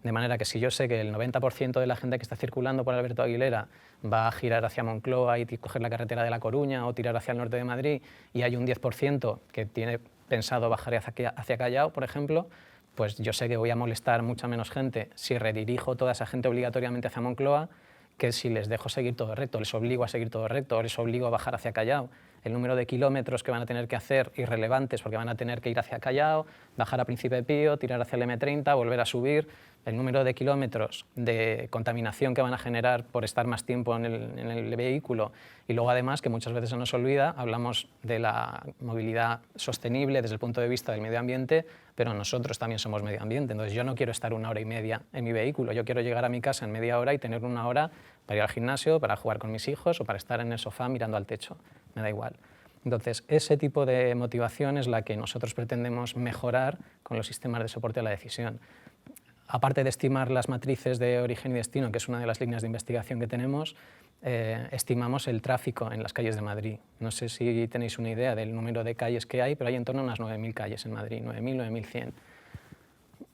De manera que si yo sé que el 90% de la gente que está circulando por Alberto Aguilera va a girar hacia Moncloa y coger la carretera de La Coruña o tirar hacia el norte de Madrid, y hay un 10% que tiene pensado bajar hacia Callao, por ejemplo, pues yo sé que voy a molestar mucha menos gente si redirijo toda esa gente obligatoriamente hacia Moncloa que si les dejo seguir todo recto, les obligo a seguir todo recto o les obligo a bajar hacia Callao. El número de kilómetros que van a tener que hacer irrelevantes porque van a tener que ir hacia Callao, bajar a Príncipe Pío, tirar hacia el M30, volver a subir. El número de kilómetros de contaminación que van a generar por estar más tiempo en el vehículo, y luego además, que muchas veces se nos olvida, hablamos de la movilidad sostenible desde el punto de vista del medio ambiente, pero nosotros también somos medio ambiente. Entonces yo no quiero estar 1 hora y media en mi vehículo, yo quiero llegar a mi casa en media hora y tener 1 hora para ir al gimnasio, para jugar con mis hijos o para estar en el sofá mirando al techo, me da igual. Entonces, ese tipo de motivación es la que nosotros pretendemos mejorar con los sistemas de soporte a la decisión. Aparte de estimar las matrices de origen y destino, que es una de las líneas de investigación que tenemos, estimamos el tráfico en las calles de Madrid. No sé si tenéis una idea del número de calles que hay, pero hay en torno a unas 9.000 calles en Madrid, 9.000, 9.100.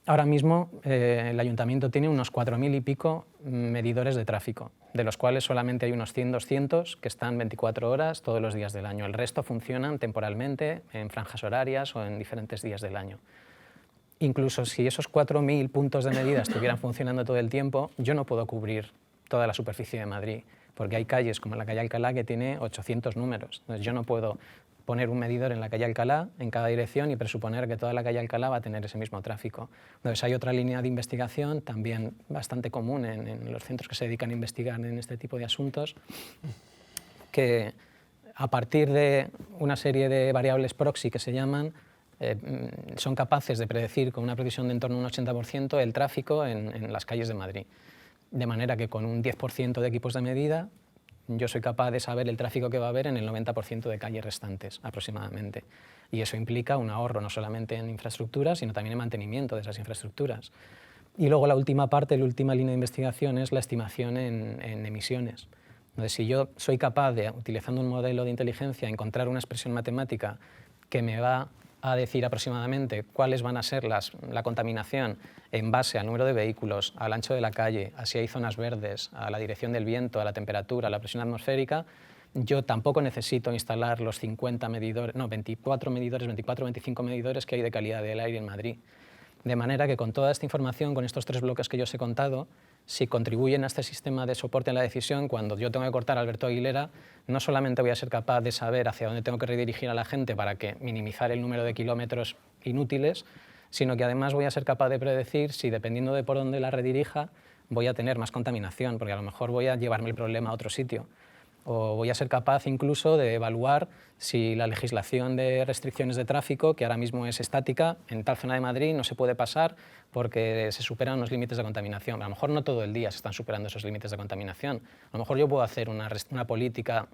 Ahora mismo el ayuntamiento tiene unos 4.000 y pico medidores de tráfico, de los cuales solamente hay unos 100, 200 que están 24 horas todos los días del año. El resto funcionan temporalmente, en franjas horarias o en diferentes días del año. Incluso si esos 4.000 puntos de medida estuvieran funcionando todo el tiempo, yo no puedo cubrir toda la superficie de Madrid, porque hay calles como la calle Alcalá que tiene 800 números. Entonces yo no puedo poner un medidor en la calle Alcalá en cada dirección y presuponer que toda la calle Alcalá va a tener ese mismo tráfico. Entonces hay otra línea de investigación también bastante común en los centros que se dedican a investigar en este tipo de asuntos, que a partir de una serie de variables proxy que se llaman, son capaces de predecir con una precisión de en torno a un 80% el tráfico en las calles de Madrid. De manera que con un 10% de equipos de medida yo soy capaz de saber el tráfico que va a haber en el 90% de calles restantes aproximadamente. Y eso implica un ahorro no solamente en infraestructuras, sino también en mantenimiento de esas infraestructuras. Y luego la última parte, la última línea de investigación es la estimación en emisiones. Entonces, si yo soy capaz de, utilizando un modelo de inteligencia, encontrar una expresión matemática que me va a decir aproximadamente cuáles van a ser la contaminación en base al número de vehículos, al ancho de la calle, a si hay zonas verdes, a la dirección del viento, a la temperatura, a la presión atmosférica, yo tampoco necesito instalar los 50 medidores, no, 24 medidores, 24 o 25 medidores que hay de calidad del aire en Madrid. De manera que con toda esta información, con estos 3 bloques que yo os he contado, si contribuyen a este sistema de soporte a la decisión, cuando yo tengo que cortar a Alberto Aguilera, no solamente voy a ser capaz de saber hacia dónde tengo que redirigir a la gente para que minimizar el número de kilómetros inútiles, sino que además voy a ser capaz de predecir si, dependiendo de por dónde la redirija, voy a tener más contaminación, porque a lo mejor voy a llevarme el problema a otro sitio. O voy a ser capaz incluso de evaluar si la legislación de restricciones de tráfico, que ahora mismo es estática, en tal zona de Madrid no se puede pasar porque se superan los límites de contaminación. A lo mejor no todo el día se están superando esos límites de contaminación. A lo mejor yo puedo hacer una política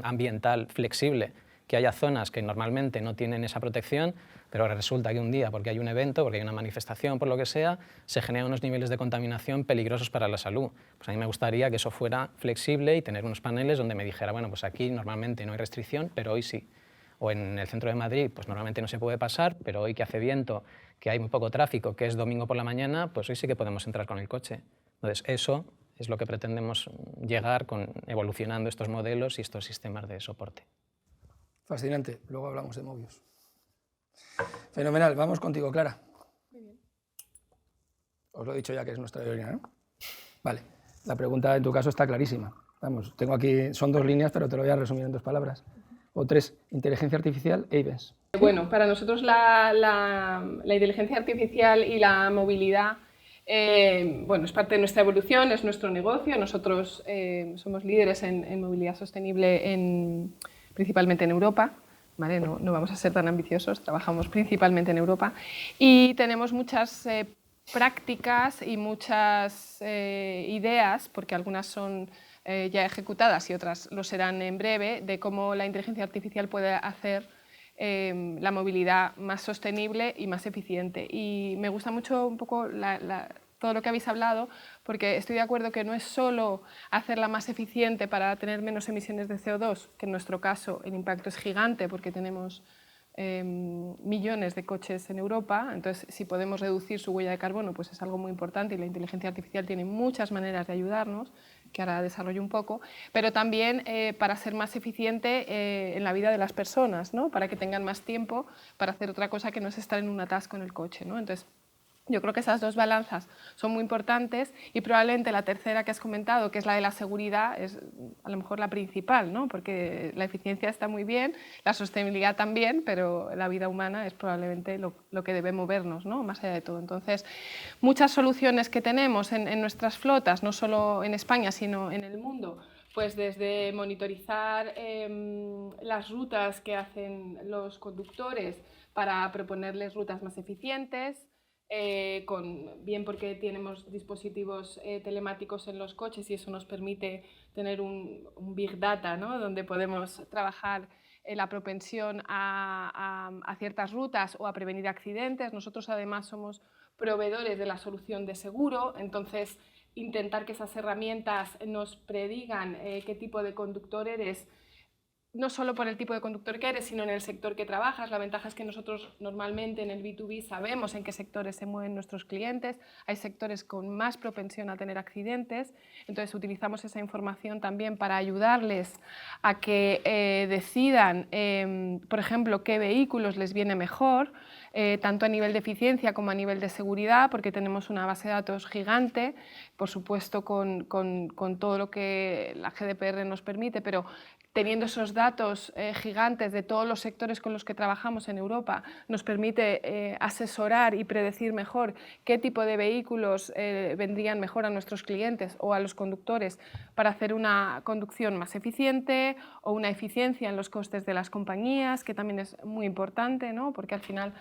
ambiental flexible, que haya zonas que normalmente no tienen esa protección, pero resulta que un día, porque hay un evento, porque hay una manifestación, por lo que sea, se generan unos niveles de contaminación peligrosos para la salud. Pues a mí me gustaría que eso fuera flexible y tener unos paneles donde me dijera, bueno, pues aquí normalmente no hay restricción, pero hoy sí. O en el centro de Madrid, pues normalmente no se puede pasar, pero hoy que hace viento, que hay muy poco tráfico, que es domingo por la mañana, pues hoy sí que podemos entrar con el coche. Entonces eso es lo que pretendemos llegar con evolucionando estos modelos y estos sistemas de soporte.
Fascinante. Luego hablamos de Mobius. Fenomenal. Vamos contigo, Clara.
Muy bien.
Os lo he dicho ya que es nuestra aerolínea, ¿no? Vale. La pregunta en tu caso está clarísima. Vamos, tengo aquí, son 2 líneas, pero te lo voy a resumir en 2 palabras. O 3, inteligencia artificial e Ayvens.
Bueno, para nosotros la inteligencia artificial y la movilidad bueno, es parte de nuestra evolución, es nuestro negocio. Nosotros somos líderes en movilidad sostenible principalmente en Europa. ¿Vale? No vamos a ser tan ambiciosos, trabajamos principalmente en Europa y tenemos muchas prácticas y muchas ideas, porque algunas son ya ejecutadas y otras lo serán en breve, de cómo la inteligencia artificial puede hacer la movilidad más sostenible y más eficiente. Y me gusta mucho un poco todo lo que habéis hablado, porque estoy de acuerdo que no es solo hacerla más eficiente para tener menos emisiones de CO2, que en nuestro caso el impacto es gigante porque tenemos millones de coches en Europa, entonces si podemos reducir su huella de carbono pues es algo muy importante y la inteligencia artificial tiene muchas maneras de ayudarnos, que ahora desarrollo un poco, pero también para ser más eficiente en la vida de las personas, ¿no? Para que tengan más tiempo para hacer otra cosa que no es estar en un atasco en el coche, ¿no? Entonces, yo creo que esas 2 balanzas son muy importantes y probablemente la tercera que has comentado, que es la de la seguridad, es a lo mejor la principal, ¿no? Porque la eficiencia está muy bien, la sostenibilidad también, pero la vida humana es probablemente lo que debe movernos, ¿no? Más allá de todo. Entonces, muchas soluciones que tenemos en nuestras flotas, no solo en España, sino en el mundo, pues desde monitorizar las rutas que hacen los conductores para proponerles rutas más eficientes, bien porque tenemos dispositivos telemáticos en los coches y eso nos permite tener un big data, ¿no? Donde podemos trabajar la propensión a ciertas rutas o a prevenir accidentes. Nosotros además somos proveedores de la solución de seguro, entonces intentar que esas herramientas nos predigan qué tipo de conductor eres, no solo por el tipo de conductor que eres, sino en el sector que trabajas. La ventaja es que nosotros normalmente en el B2B sabemos en qué sectores se mueven nuestros clientes. Hay sectores con más propensión a tener accidentes, entonces utilizamos esa información también para ayudarles a que decidan, por ejemplo, qué vehículos les viene mejor, tanto a nivel de eficiencia como a nivel de seguridad, porque tenemos una base de datos gigante, por supuesto con todo lo que la GDPR nos permite, pero teniendo esos datos gigantes de todos los sectores con los que trabajamos en Europa, nos permite asesorar y predecir mejor qué tipo de vehículos vendrían mejor a nuestros clientes o a los conductores para hacer una conducción más eficiente o una eficiencia en los costes de las compañías, que también es muy importante, ¿no? Porque al final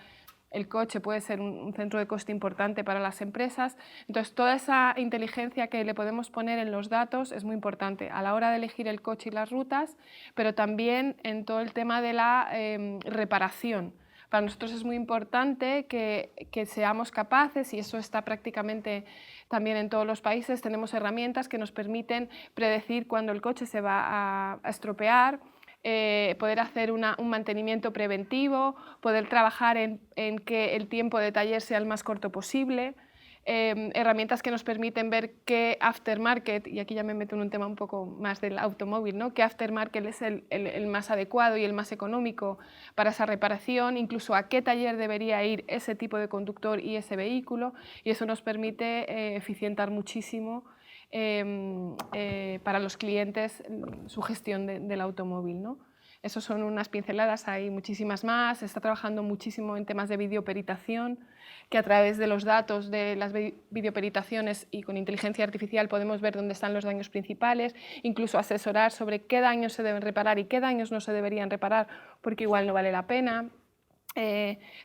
el coche puede ser un centro de coste importante para las empresas. Entonces, toda esa inteligencia que le podemos poner en los datos es muy importante a la hora de elegir el coche y las rutas, pero también en todo el tema de la reparación. Para nosotros es muy importante que seamos capaces, y eso está prácticamente también en todos los países, tenemos herramientas que nos permiten predecir cuándo el coche se va a estropear, poder hacer un mantenimiento preventivo, poder trabajar en que el tiempo de taller sea el más corto posible, herramientas que nos permiten ver qué aftermarket, y aquí ya me meto en un tema un poco más del automóvil, ¿no? Qué aftermarket es el más adecuado y el más económico para esa reparación, incluso a qué taller debería ir ese tipo de conductor y ese vehículo, y eso nos permite eficientar muchísimo para los clientes su gestión del automóvil, ¿no? Esas son unas pinceladas, hay muchísimas más. Se está trabajando muchísimo en temas de videoperitación, que a través de los datos de las videoperitaciones y con inteligencia artificial podemos ver dónde están los daños principales, incluso asesorar sobre qué daños se deben reparar y qué daños no se deberían reparar, porque igual no vale la pena.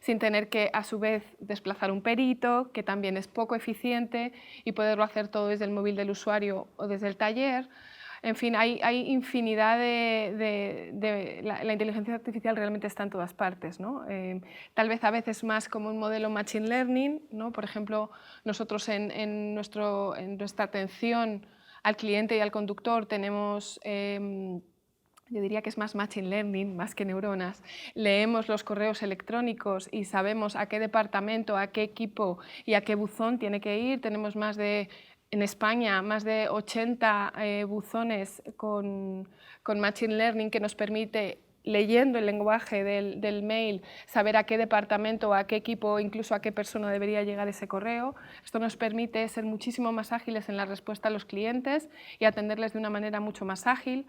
Sin tener que a su vez desplazar un perito, que también es poco eficiente, y poderlo hacer todo desde el móvil del usuario o desde el taller. En fin, hay infinidad la inteligencia artificial realmente está en todas partes, ¿no? Tal vez a veces más como un modelo machine learning, ¿no? Por ejemplo, nosotros en nuestra atención al cliente y al conductor tenemos yo diría que es más machine learning, más que neuronas. Leemos los correos electrónicos y sabemos a qué departamento, a qué equipo y a qué buzón tiene que ir. Tenemos más de en España más de 80 buzones con Machine Learning que nos permite, leyendo el lenguaje del mail, saber a qué departamento, a qué equipo, incluso a qué persona debería llegar ese correo. Esto nos permite ser muchísimo más ágiles en la respuesta a los clientes y atenderles de una manera mucho más ágil.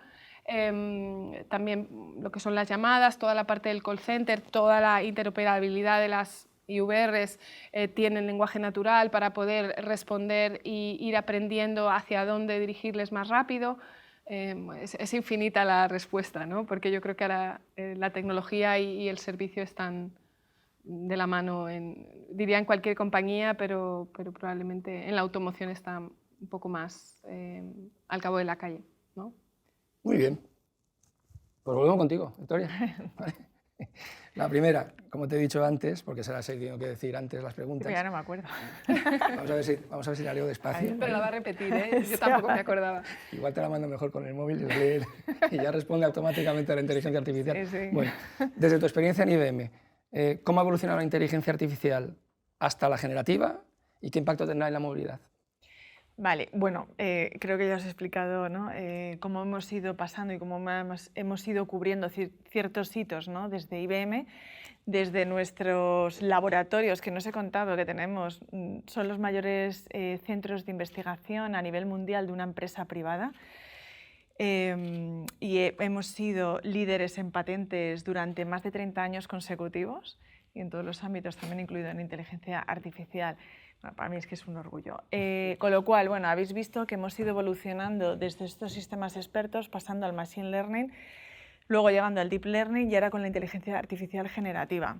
También lo que son las llamadas, toda la parte del call center, toda la interoperabilidad de las IVRs tienen lenguaje natural para poder responder y ir aprendiendo hacia dónde dirigirles más rápido. Es infinita la respuesta, ¿no? Porque yo creo que ahora la tecnología y el servicio están de la mano, diría en cualquier compañía, pero probablemente en la automoción está un poco más al cabo de la calle, ¿no?
Muy bien. Pues volvemos contigo, Victoria. ¿Vale? La primera, como te he dicho antes, porque se las he tenido que decir antes las preguntas.
Ya no me acuerdo.
Vamos a ver si la leo despacio.
Pero la va a repetir, ¿eh? Yo tampoco me acordaba.
Igual te la mando mejor con el móvil y ya responde automáticamente a la inteligencia artificial.
Sí, sí.
Bueno, desde tu experiencia en IBM, ¿cómo ha evolucionado la inteligencia artificial hasta la generativa y qué impacto tendrá en la movilidad?
Vale, bueno, creo que ya os he explicado, ¿no? Cómo hemos ido pasando y cómo hemos ido cubriendo ciertos hitos, ¿no? Desde IBM, desde nuestros laboratorios, que no os he contado que tenemos, son los mayores centros de investigación a nivel mundial de una empresa privada. Hemos sido líderes en patentes durante más de 30 años consecutivos y en todos los ámbitos, también incluido en inteligencia artificial. Bueno, para mí es que es un orgullo. Con lo cual, bueno, habéis visto que hemos ido evolucionando desde estos sistemas expertos, pasando al Machine Learning, luego llegando al Deep Learning y ahora con la inteligencia artificial generativa.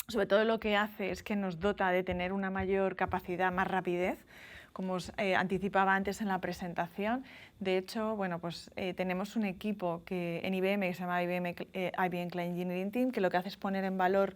Sobre todo lo que hace es que nos dota de tener una mayor capacidad, más rapidez, como os anticipaba antes en la presentación. De hecho, bueno, pues, tenemos un equipo en IBM que se llama IBM Client Engineering Team, que lo que hace es poner en valor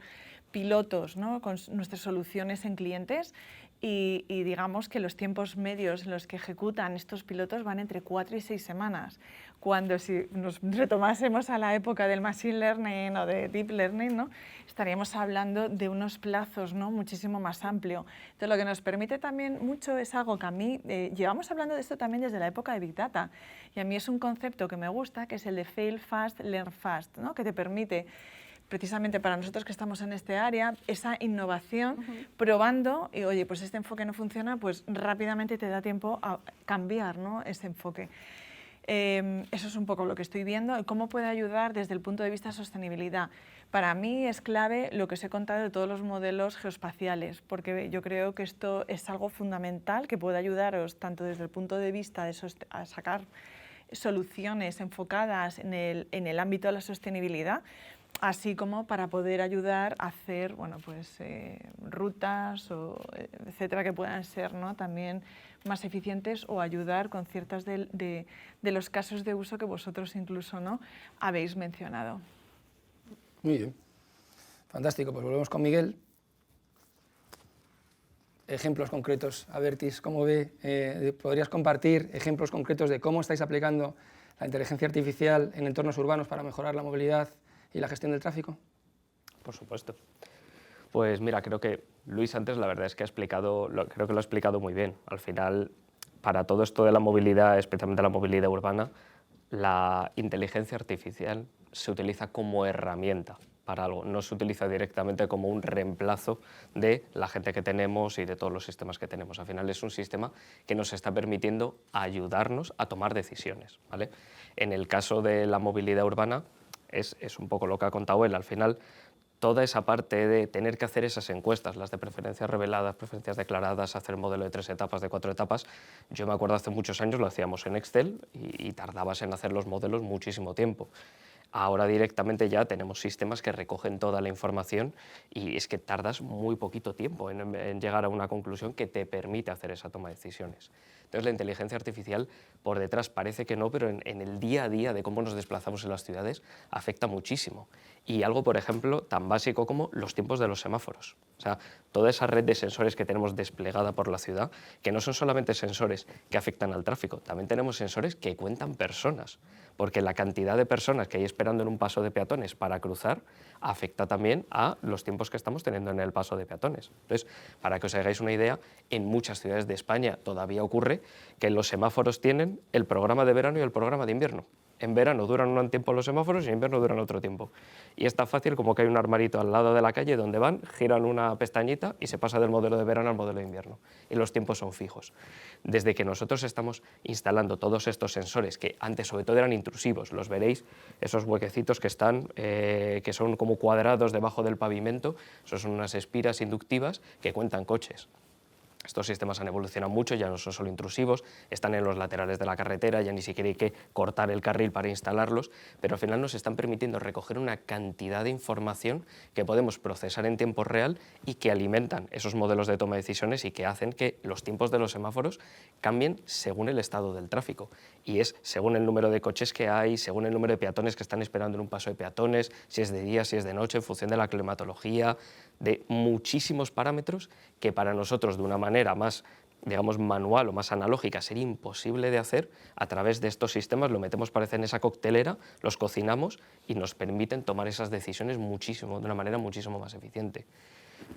pilotos, ¿no? Con nuestras soluciones en clientes y digamos que los tiempos medios en los que ejecutan estos pilotos van entre 4 y 6 semanas, cuando si nos retomásemos a la época del Machine Learning o de Deep Learning, ¿no? Estaríamos hablando de unos plazos, ¿no? Muchísimo más amplio. Entonces, lo que nos permite también mucho es algo que a mí, llevamos hablando de esto también desde la época de Big Data, y a mí es un concepto que me gusta, que es el de Fail Fast, Learn Fast, ¿no? Que te permite, precisamente para nosotros que estamos en este área, esa innovación, probando, y oye, pues este enfoque no funciona, pues rápidamente te da tiempo a cambiar, ¿no? Ese enfoque. Eso es un poco lo que estoy viendo. ¿Cómo puede ayudar desde el punto de vista de sostenibilidad? Para mí es clave lo que os he contado de todos los modelos geoespaciales, porque yo creo que esto es algo fundamental que puede ayudaros tanto desde el punto de vista de a sacar soluciones enfocadas en el ámbito de la sostenibilidad, así como para poder ayudar a hacer, bueno, pues, rutas, etcétera, que puedan ser, ¿no? También más eficientes o ayudar con ciertas de los casos de uso que vosotros incluso, ¿no? Habéis mencionado.
Muy bien, fantástico. Pues volvemos con Miguel. Ejemplos concretos, Abertis, ¿cómo ve? ¿Podrías compartir ejemplos concretos de cómo estáis aplicando la inteligencia artificial en entornos urbanos para mejorar la movilidad y la gestión del tráfico?
Por supuesto. Pues mira, creo que Luis antes la verdad es que creo que lo ha explicado muy bien. Al final, para todo esto de la movilidad, especialmente la movilidad urbana, la inteligencia artificial se utiliza como herramienta para algo, no se utiliza directamente como un reemplazo de la gente que tenemos y de todos los sistemas que tenemos. Al final es un sistema que nos está permitiendo ayudarnos a tomar decisiones, ¿vale? En el caso de la movilidad urbana, es un poco lo que ha contado él. Al final, toda esa parte de tener que hacer esas encuestas, las de preferencias reveladas, preferencias declaradas, hacer el modelo de 3 etapas, de 4 etapas, yo me acuerdo hace muchos años lo hacíamos en Excel y tardabas en hacer los modelos muchísimo tiempo. Ahora directamente ya tenemos sistemas que recogen toda la información y es que tardas muy poquito tiempo en llegar a una conclusión que te permite hacer esa toma de decisiones. Entonces la inteligencia artificial por detrás parece que no, pero en el día a día de cómo nos desplazamos en las ciudades afecta muchísimo. Y algo, por ejemplo, tan básico como los tiempos de los semáforos. O sea, toda esa red de sensores que tenemos desplegada por la ciudad, que no son solamente sensores que afectan al tráfico, también tenemos sensores que cuentan personas, porque la cantidad de personas que hay esperando en un paso de peatones para cruzar afecta también a los tiempos que estamos teniendo en el paso de peatones. Entonces, para que os hagáis una idea, en muchas ciudades de España todavía ocurre que los semáforos tienen el programa de verano y el programa de invierno. En verano duran un tiempo los semáforos y en invierno duran otro tiempo. Y es tan fácil como que hay un armarito al lado de la calle donde van, giran una pestañita y se pasa del modelo de verano al modelo de invierno. Y los tiempos son fijos. Desde que nosotros estamos instalando todos estos sensores, que antes sobre todo eran intrusivos, los veréis, esos huequecitos que están, que son como cuadrados debajo del pavimento, esos son unas espiras inductivas que cuentan coches. Estos sistemas han evolucionado mucho, ya no son solo intrusivos, están en los laterales de la carretera, ya ni siquiera hay que cortar el carril para instalarlos, pero al final nos están permitiendo recoger una cantidad de información que podemos procesar en tiempo real y que alimentan esos modelos de toma de decisiones y que hacen que los tiempos de los semáforos cambien según el estado del tráfico. Y es según el número de coches que hay, según el número de peatones que están esperando en un paso de peatones, si es de día, si es de noche, en función de la climatología, de muchísimos parámetros que para nosotros de una manera más, digamos, manual o más analógica sería imposible de hacer. A través de estos sistemas lo metemos, parece, en esa coctelera, los cocinamos y nos permiten tomar esas decisiones de una manera muchísimo más eficiente.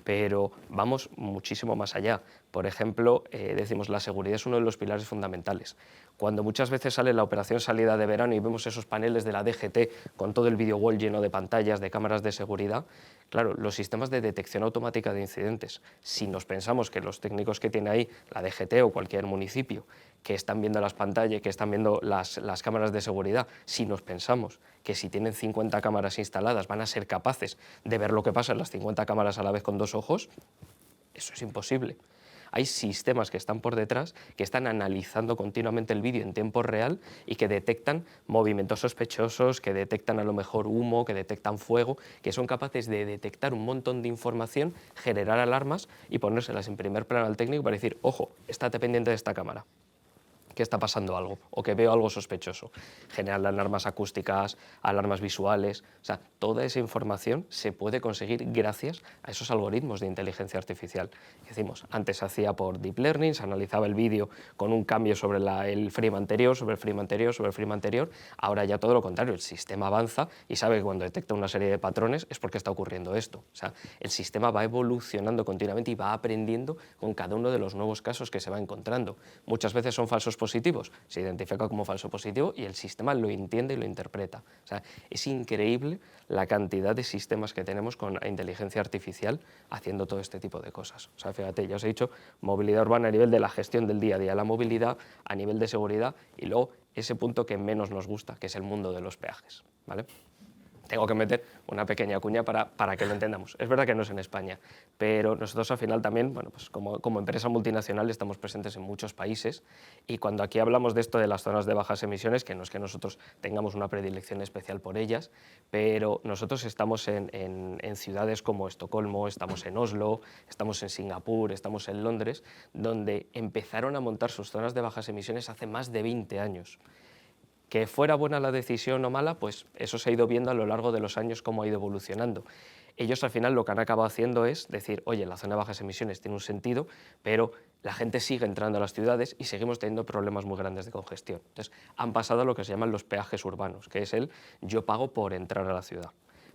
Pero vamos muchísimo más allá. Por ejemplo, decimos, la seguridad es uno de los pilares fundamentales. Cuando muchas veces sale la operación salida de verano y vemos esos paneles de la DGT con todo el video wall lleno de pantallas, de cámaras de seguridad, claro, los sistemas de detección automática de incidentes, si nos pensamos que los técnicos que tiene ahí la DGT o cualquier municipio que están viendo las pantallas, que están viendo las cámaras de seguridad, si nos pensamos que si tienen 50 cámaras instaladas van a ser capaces de ver lo que pasa en las 50 cámaras a la vez con 2 ojos, eso es imposible. Hay sistemas que están por detrás, que están analizando continuamente el vídeo en tiempo real y que detectan movimientos sospechosos, que detectan a lo mejor humo, que detectan fuego, que son capaces de detectar un montón de información, generar alarmas y ponérselas en primer plano al técnico para decir, ojo, estate pendiente de esta cámara, que está pasando algo o que veo algo sospechoso. Generar alarmas acústicas, alarmas visuales, o sea, toda esa información se puede conseguir gracias a esos algoritmos de inteligencia artificial. Decimos, antes se hacía por deep learning, se analizaba el vídeo con un cambio sobre el frame anterior, sobre el frame anterior, sobre el frame anterior, ahora ya todo lo contrario, el sistema avanza y sabe que cuando detecta una serie de patrones es porque está ocurriendo esto. O sea, el sistema va evolucionando continuamente y va aprendiendo con cada uno de los nuevos casos que se va encontrando. Muchas veces son falsos positivos, se identifica como falso positivo y el sistema lo entiende y lo interpreta. O sea, es increíble la cantidad de sistemas que tenemos con inteligencia artificial haciendo todo este tipo de cosas. O sea, fíjate, ya os he dicho, movilidad urbana a nivel de la gestión del día a día, la movilidad a nivel de seguridad y luego ese punto que menos nos gusta, que es el mundo de los peajes, ¿vale? Tengo que meter una pequeña cuña para que lo entendamos. Es verdad que no es en España, pero nosotros al final también, bueno, pues como empresa multinacional estamos presentes en muchos países y cuando aquí hablamos de esto de las zonas de bajas emisiones, que no es que nosotros tengamos una predilección especial por ellas, pero nosotros estamos en ciudades como Estocolmo, estamos en Oslo, estamos en Singapur, estamos en Londres, donde empezaron a montar sus zonas de bajas emisiones hace más de 20 años. Que fuera buena la decisión o mala, pues eso se ha ido viendo a lo largo de los años cómo ha ido evolucionando. Ellos al final lo que han acabado haciendo es decir, oye, la zona de bajas emisiones tiene un sentido, pero la gente sigue entrando a las ciudades y seguimos teniendo problemas muy grandes de congestión. Entonces, han pasado a lo que se llaman los peajes urbanos, que es el yo pago por entrar a la ciudad.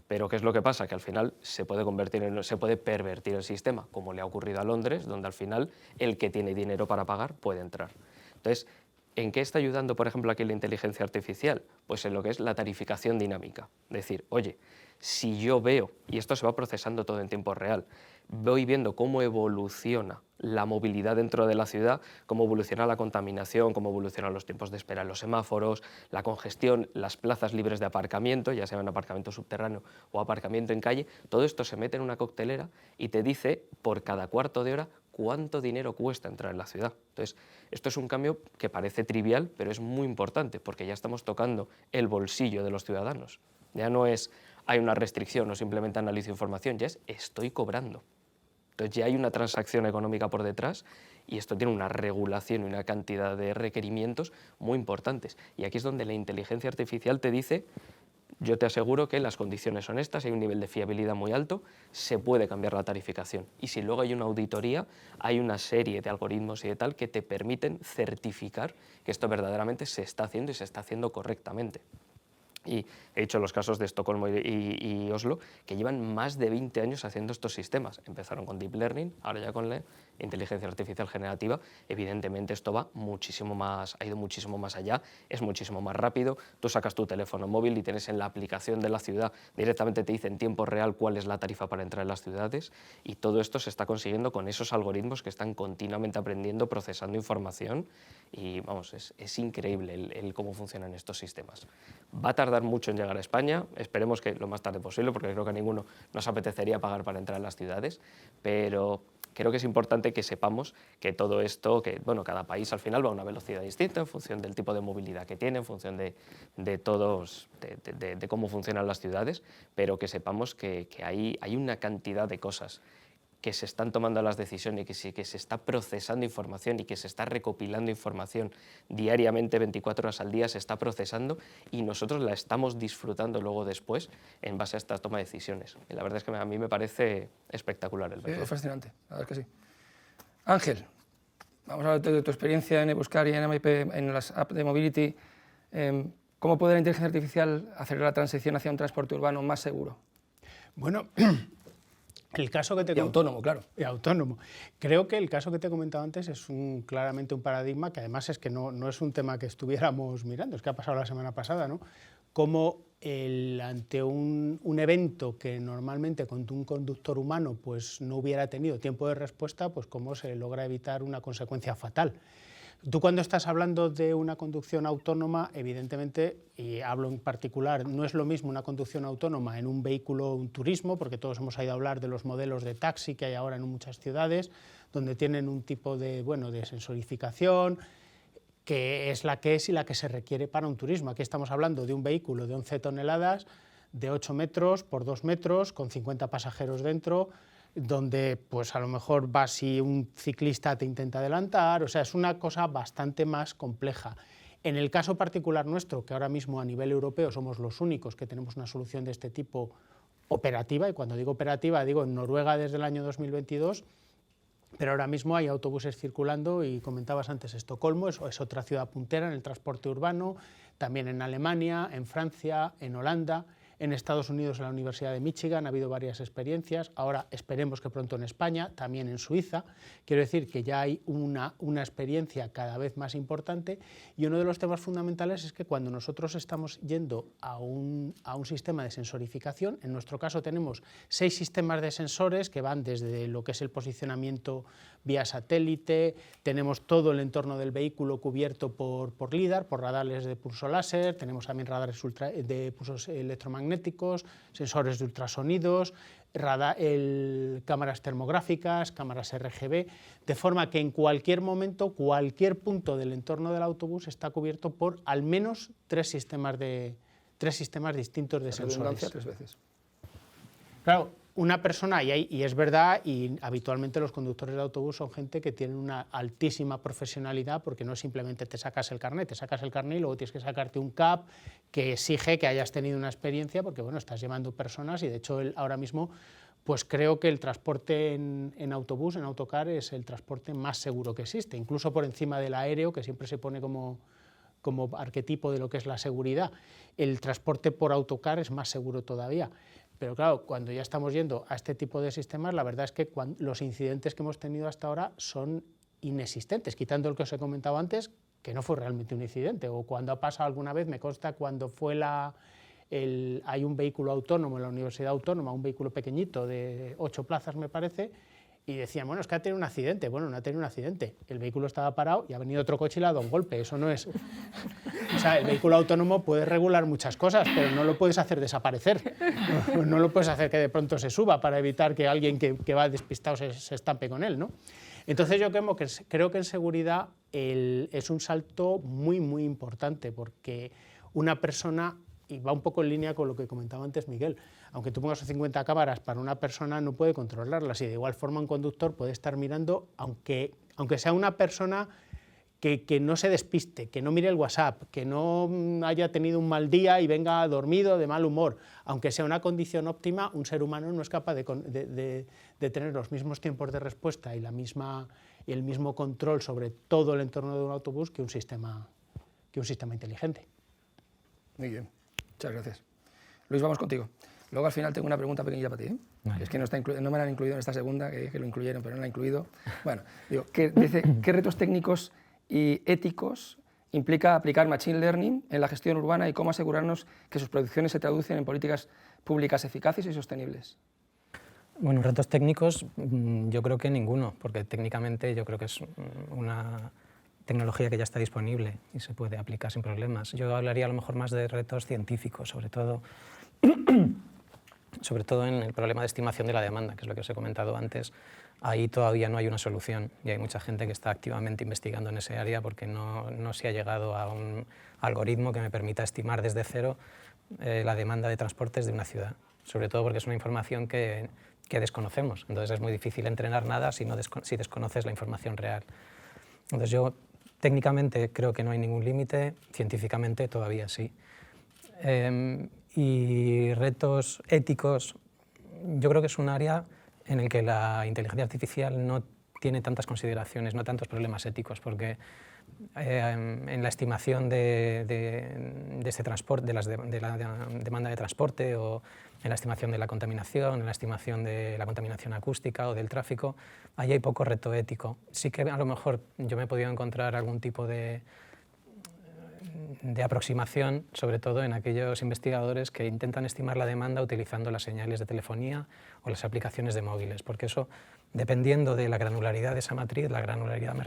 Pero ¿qué es lo que pasa? Que al final se puede pervertir el sistema, como le ha ocurrido a Londres, donde al final el que tiene dinero para pagar puede entrar. Entonces, ¿en qué está ayudando, por ejemplo, aquí la inteligencia artificial? Pues en lo que es la tarificación dinámica. Decir, oye, si yo veo, y esto se va procesando todo en tiempo real, voy viendo cómo evoluciona la movilidad dentro de la ciudad, cómo evoluciona la contaminación, cómo evolucionan los tiempos de espera en los semáforos, la congestión, las plazas libres de aparcamiento, ya sea en aparcamiento subterráneo o aparcamiento en calle, todo esto se mete en una coctelera y te dice por cada cuarto de hora cuánto dinero cuesta entrar en la ciudad. Entonces, esto es un cambio que parece trivial, pero es muy importante porque ya estamos tocando el bolsillo de los ciudadanos. Ya no es hay una restricción o simplemente analizo información, ya es estoy cobrando. Entonces ya hay una transacción económica por detrás Y esto tiene una regulación y una cantidad de requerimientos muy importantes. Y aquí es donde la inteligencia artificial te dice: yo te aseguro que las condiciones son estas, hay un nivel de fiabilidad muy alto, se puede cambiar la tarificación. Y si luego hay una auditoría, hay una serie de algoritmos y de tal que te permiten certificar que esto verdaderamente se está haciendo y se está haciendo correctamente. Y he dicho los casos de Estocolmo y Oslo, que llevan más de 20 años haciendo estos sistemas. Empezaron con Deep Learning, ahora ya con la inteligencia artificial generativa. Evidentemente esto va muchísimo más, ha ido muchísimo más allá, es muchísimo más rápido. Tú sacas tu teléfono móvil y tienes en la aplicación de la ciudad, directamente te dice en tiempo real cuál es la tarifa para entrar en las ciudades, y todo esto se está consiguiendo con esos algoritmos que están continuamente aprendiendo, procesando información, y vamos, es increíble el cómo funcionan estos sistemas. Va a tardar mucho en llegar a España, esperemos que lo más tarde posible, porque creo que a ninguno nos apetecería pagar para entrar en las ciudades, pero creo que es importante que sepamos que todo esto, que bueno, cada país al final va a una velocidad distinta en función del tipo de movilidad que tiene, en función de cómo funcionan las ciudades, pero que sepamos que hay una cantidad de cosas que se están tomando las decisiones, que se está procesando información y que se está recopilando información diariamente, 24 horas al día, se está procesando, y nosotros la estamos disfrutando luego después en base a esta toma de decisiones. Y la verdad es que a mí me parece espectacular el verlo.
Es fascinante, la verdad es que sí. Ángel, vamos a hablar de tu experiencia en eBuscar y en MIP, en las apps de mobility. ¿Cómo puede la inteligencia artificial acelerar la transición hacia un transporte urbano más seguro?
Bueno, el caso que te
Y autónomo, claro.
Y autónomo. Creo que el caso que te he comentado antes es claramente un paradigma que además es que no es un tema que estuviéramos mirando, es que ha pasado la semana pasada, ¿no? Como ante un evento que normalmente con un conductor humano pues no hubiera tenido tiempo de respuesta, pues cómo se logra evitar una consecuencia fatal. Tú cuando estás hablando de una conducción autónoma, evidentemente, y hablo en particular, no es lo mismo una conducción autónoma en un vehículo, un turismo, porque todos hemos oído hablar de los modelos de taxi que hay ahora en muchas ciudades, donde tienen un tipo de sensorificación, que es la que es y la que se requiere para un turismo. Aquí estamos hablando de un vehículo de 11 toneladas, de 8 metros por 2 metros, con 50 pasajeros dentro, donde pues a lo mejor vas si un ciclista te intenta adelantar, o sea, es una cosa bastante más compleja. En el caso particular nuestro, que ahora mismo a nivel europeo somos los únicos que tenemos una solución de este tipo operativa, y cuando digo operativa digo en Noruega desde el año 2022, pero ahora mismo hay autobuses circulando, y comentabas antes Estocolmo, es otra ciudad puntera en el transporte urbano, también en Alemania, en Francia, en Holanda. En Estados Unidos, en la Universidad de Michigan, ha habido varias experiencias, ahora esperemos que pronto en España, también en Suiza. Quiero decir que ya hay una experiencia cada vez más importante, y uno de los temas fundamentales es que cuando nosotros estamos yendo a un sistema de sensorificación, en nuestro caso tenemos 6 sistemas de sensores que van desde lo que es el posicionamiento vía satélite, tenemos todo el entorno del vehículo cubierto por LIDAR, por radares de pulso láser, tenemos también radares de pulsos electromagnéticos, sensores de ultrasonidos, cámaras termográficas, cámaras RGB, de forma que en cualquier momento, cualquier punto del entorno del autobús está cubierto por al menos 3 sistemas distintos de sensores.
3 veces.
Claro, una persona, y es verdad, y habitualmente los conductores de autobús son gente que tienen una altísima profesionalidad, porque no simplemente te sacas el carnet y luego tienes que sacarte un CAP que exige que hayas tenido una experiencia, porque bueno, estás llevando personas, y de hecho ahora mismo pues creo que el transporte en autobús, en autocar, es el transporte más seguro que existe, incluso por encima del aéreo, que siempre se pone como arquetipo de lo que es la seguridad. El transporte por autocar es más seguro todavía. Pero claro, cuando ya estamos yendo a este tipo de sistemas, la verdad es que los incidentes que hemos tenido hasta ahora son inexistentes, quitando el que os he comentado antes, que no fue realmente un incidente, o cuando ha pasado alguna vez, me consta cuando fue hay un vehículo autónomo en la Universidad Autónoma, un vehículo pequeñito de 8 plazas me parece, y decían, bueno, es que ha tenido un accidente. Bueno, no ha tenido un accidente, el vehículo estaba parado y ha venido otro coche y le ha dado un golpe, eso no es... O sea, el vehículo autónomo puede regular muchas cosas, pero no lo puedes hacer desaparecer, no lo puedes hacer que de pronto se suba para evitar que alguien que va despistado se estampe con él, ¿no? Entonces yo creo que en seguridad es un salto muy, muy importante, porque una persona, y va un poco en línea con lo que comentaba antes Miguel, aunque tú pongas 50 cámaras, para una persona no puede controlarlas, y de igual forma un conductor puede estar mirando, aunque aunque sea una persona que no se despiste, que no mire el WhatsApp, que no haya tenido un mal día y venga dormido de mal humor, aunque sea una condición óptima, un ser humano no es capaz de tener los mismos tiempos de respuesta y el mismo control sobre todo el entorno de un autobús que un sistema inteligente.
Muy bien, muchas gracias. Luis, vamos contigo. Luego al final tengo una pregunta pequeñita para ti, ¿eh?
Vale.
Es que no me la han incluido en esta segunda, que lo incluyeron, pero no la han incluido. Bueno, digo, dice, ¿qué retos técnicos y éticos implica aplicar Machine Learning en la gestión urbana y cómo asegurarnos que sus producciones se traducen en políticas públicas eficaces y sostenibles?
Bueno, retos técnicos yo creo que ninguno, porque técnicamente yo creo que es una tecnología que ya está disponible y se puede aplicar sin problemas. Yo hablaría a lo mejor más de retos científicos, sobre todo en el problema de estimación de la demanda, que es lo que os he comentado antes. Ahí todavía no hay una solución y hay mucha gente que está activamente investigando en ese área porque no se ha llegado a un algoritmo que me permita estimar desde cero la demanda de transportes de una ciudad, sobre todo porque es una información que desconocemos. Entonces es muy difícil entrenar nada si desconoces la información real. Entonces yo técnicamente creo que no hay ningún límite, científicamente todavía sí. Y retos éticos, yo creo que es un área en el que la inteligencia artificial no tiene tantas consideraciones, no tantos problemas éticos, porque en la estimación de este transporte, de la demanda de transporte, o en la estimación de la contaminación, en la estimación de la contaminación acústica o del tráfico, ahí hay poco reto ético. Sí que a lo mejor yo me he podido encontrar algún tipo de aproximación, sobre todo en aquellos investigadores que intentan estimar la demanda utilizando las señales de telefonía o las aplicaciones de móviles, porque eso, dependiendo de la granularidad de esa matriz, la granularidad me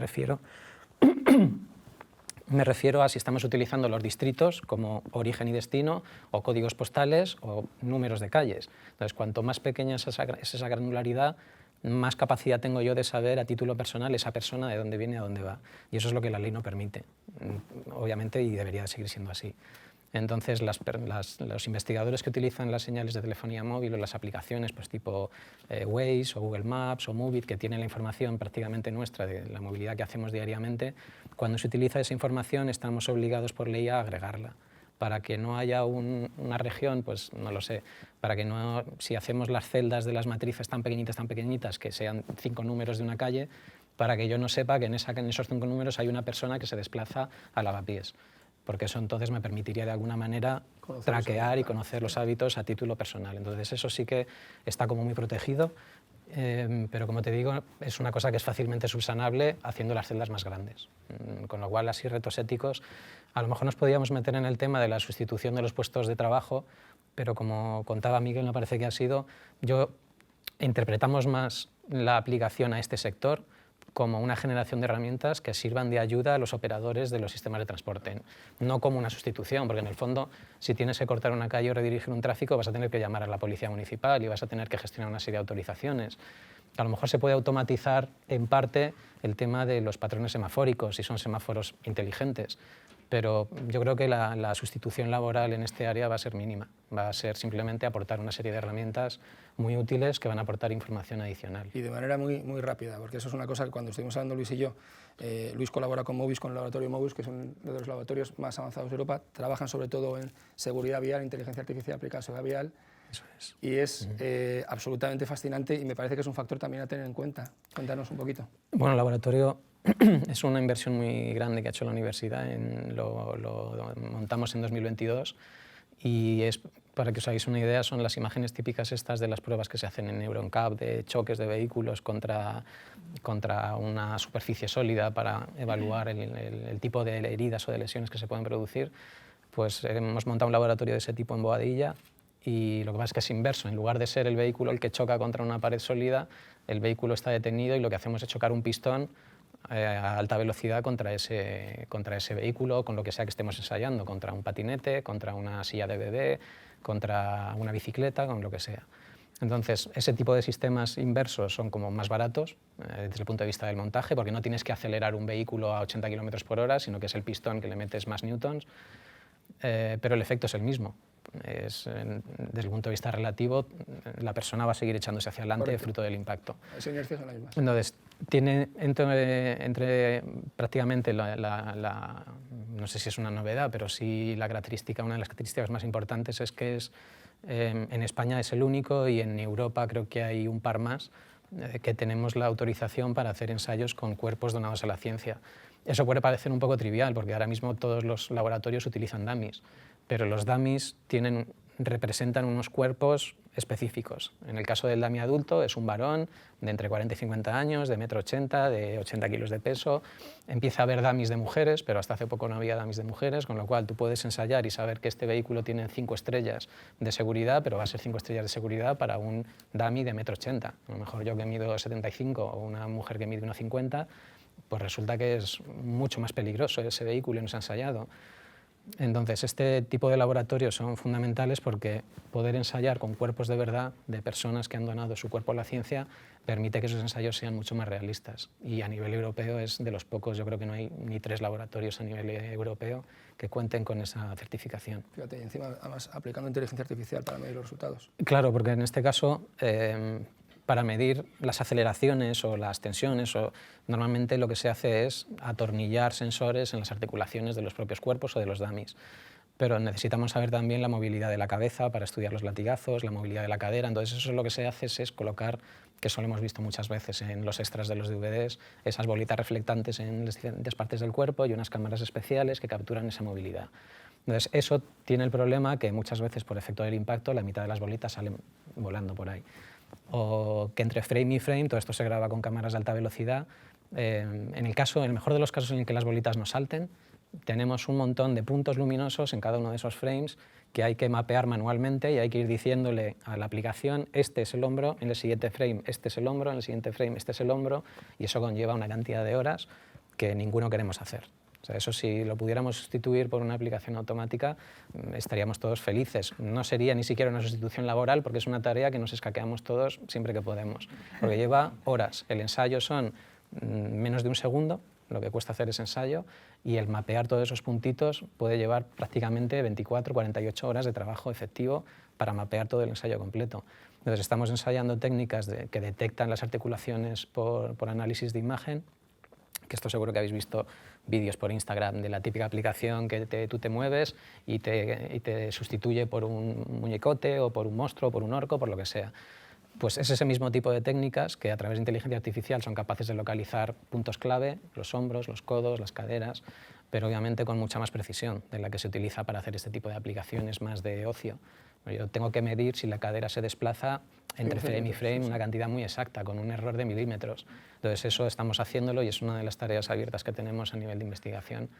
refiero a si estamos utilizando los distritos como origen y destino, o códigos postales, o números de calles. Entonces, cuanto más pequeña es esa granularidad, más capacidad tengo yo de saber a título personal esa persona de dónde viene, a dónde va. Y eso es lo que la ley no permite, obviamente, y debería seguir siendo así. Entonces, los investigadores que utilizan las señales de telefonía móvil o las aplicaciones pues, tipo Waze o Google Maps o Movit, que tienen la información prácticamente nuestra de la movilidad que hacemos diariamente, cuando se utiliza esa información estamos obligados por ley a agregarla, para que no haya una región, pues no lo sé, para que no, si hacemos las celdas de las matrices tan pequeñitas, que sean 5 números de una calle, para que yo no sepa que en esos 5 números hay una persona que se desplaza a lavapiés, porque eso entonces me permitiría de alguna manera traquear y conocer los hábitos a título personal. Entonces eso sí que está como muy protegido, pero como te digo, es una cosa que es fácilmente subsanable haciendo las celdas más grandes. Con lo cual, así retos éticos, a lo mejor nos podíamos meter en el tema de la sustitución de los puestos de trabajo, pero como contaba Miguel, me parece que interpretamos más la aplicación a este sector como una generación de herramientas que sirvan de ayuda a los operadores de los sistemas de transporte, no como una sustitución, porque en el fondo, si tienes que cortar una calle o redirigir un tráfico, vas a tener que llamar a la policía municipal y vas a tener que gestionar una serie de autorizaciones. A lo mejor se puede automatizar en parte el tema de los patrones semafóricos, si son semáforos inteligentes, pero yo creo que la sustitución laboral en este área va a ser mínima, va a ser simplemente aportar una serie de herramientas muy útiles que van a aportar información adicional.
Y de manera muy, muy rápida, porque eso es una cosa que cuando estuvimos hablando Luis y yo, Luis colabora con Mobis, con el laboratorio Mobis, que es uno de los laboratorios más avanzados de Europa, trabajan sobre todo en seguridad vial, inteligencia artificial aplicada a seguridad vial,
Eso es.
y es absolutamente fascinante y me parece que es un factor también a tener en cuenta. Cuéntanos un poquito.
Bueno, el laboratorio es una inversión muy grande que ha hecho la universidad, lo montamos en 2022 y es, para que os hagáis una idea, son las imágenes típicas estas de las pruebas que se hacen en EuroNCAP de choques de vehículos contra una superficie sólida para evaluar el tipo de heridas o de lesiones que se pueden producir. Pues hemos montado un laboratorio de ese tipo en Boadilla y lo que pasa es que es inverso. En lugar de ser el vehículo el que choca contra una pared sólida, el vehículo está detenido y lo que hacemos es chocar un pistón a alta velocidad contra ese vehículo, con lo que sea que estemos ensayando, contra un patinete, contra una silla de bebé, contra una bicicleta, con lo que sea. Entonces, ese tipo de sistemas inversos son como más baratos desde el punto de vista del montaje, porque no tienes que acelerar un vehículo a 80 km/h, sino que es el pistón que le metes más newtons. pero el efecto es el mismo. Desde el punto de vista relativo, la persona va a seguir echándose hacia adelante. Correcto. Fruto del impacto.
Las inercias son las mismas.
Entonces, tiene entre prácticamente no sé si es una novedad, pero sí una de las características más importantes es que en España es el único, y en Europa creo que hay un par más, que tenemos la autorización para hacer ensayos con cuerpos donados a la ciencia. Eso puede parecer un poco trivial, porque ahora mismo todos los laboratorios utilizan dummies, pero los dummies representan unos cuerpos específicos. En el caso del dummy adulto es un varón de entre 40 y 50 años, de 1,80 m, de 80 kilos de peso. Empieza a haber dummies de mujeres, pero hasta hace poco no había dummies de mujeres, con lo cual tú puedes ensayar y saber que este vehículo tiene 5 estrellas de seguridad, pero va a ser 5 estrellas de seguridad para un dummy de 1,80 m. A lo mejor yo que mido 75 o una mujer que mide 1,50 m, pues resulta que es mucho más peligroso ese vehículo y no se ha ensayado. Entonces, este tipo de laboratorios son fundamentales porque poder ensayar con cuerpos de verdad de personas que han donado su cuerpo a la ciencia permite que esos ensayos sean mucho más realistas. Y a nivel europeo es de los pocos, yo creo que no hay ni 3 laboratorios a nivel europeo que cuenten con esa certificación.
Fíjate, y encima, además, aplicando inteligencia artificial para medir los resultados.
Claro, porque en este caso, para medir las aceleraciones o las tensiones, normalmente lo que se hace es atornillar sensores en las articulaciones de los propios cuerpos o de los dummies. Pero necesitamos saber también la movilidad de la cabeza para estudiar los latigazos, la movilidad de la cadera. Entonces, eso es lo que se hace es colocar, que eso lo hemos visto muchas veces en los extras de los DVDs, esas bolitas reflectantes en las diferentes partes del cuerpo y unas cámaras especiales que capturan esa movilidad. Entonces, eso tiene el problema que muchas veces, por efecto del impacto, la mitad de las bolitas salen volando por ahí. O que entre frame y frame, todo esto se graba con cámaras de alta velocidad. En el mejor de los casos en el que las bolitas no salten, tenemos un montón de puntos luminosos en cada uno de esos frames que hay que mapear manualmente y hay que ir diciéndole a la aplicación: este es el hombro, en el siguiente frame este es el hombro, en el siguiente frame este es el hombro, y eso conlleva una cantidad de horas que ninguno queremos hacer. O sea, eso, si lo pudiéramos sustituir por una aplicación automática, estaríamos todos felices. No sería ni siquiera una sustitución laboral, porque es una tarea que nos escaqueamos todos siempre que podemos, porque lleva horas. El ensayo son menos de un segundo, lo que cuesta hacer ese ensayo, y el mapear todos esos puntitos puede llevar prácticamente 24 48 horas de trabajo efectivo para mapear todo el ensayo completo. Entonces, estamos ensayando técnicas que detectan las articulaciones por análisis de imagen, que esto seguro que habéis visto vídeos por Instagram de la típica aplicación que tú te mueves y te sustituye por un muñecote o por un monstruo, por un orco, por lo que sea. Pues es ese mismo tipo de técnicas que a través de inteligencia artificial son capaces de localizar puntos clave, los hombros, los codos, las caderas, pero obviamente con mucha más precisión de la que se utiliza para hacer este tipo de aplicaciones más de ocio. Yo tengo que medir si la cadera se desplaza entre frame y frame una cantidad muy exacta, con un error de milímetros. Entonces, eso estamos haciéndolo y es una de las tareas abiertas que tenemos a nivel de investigación,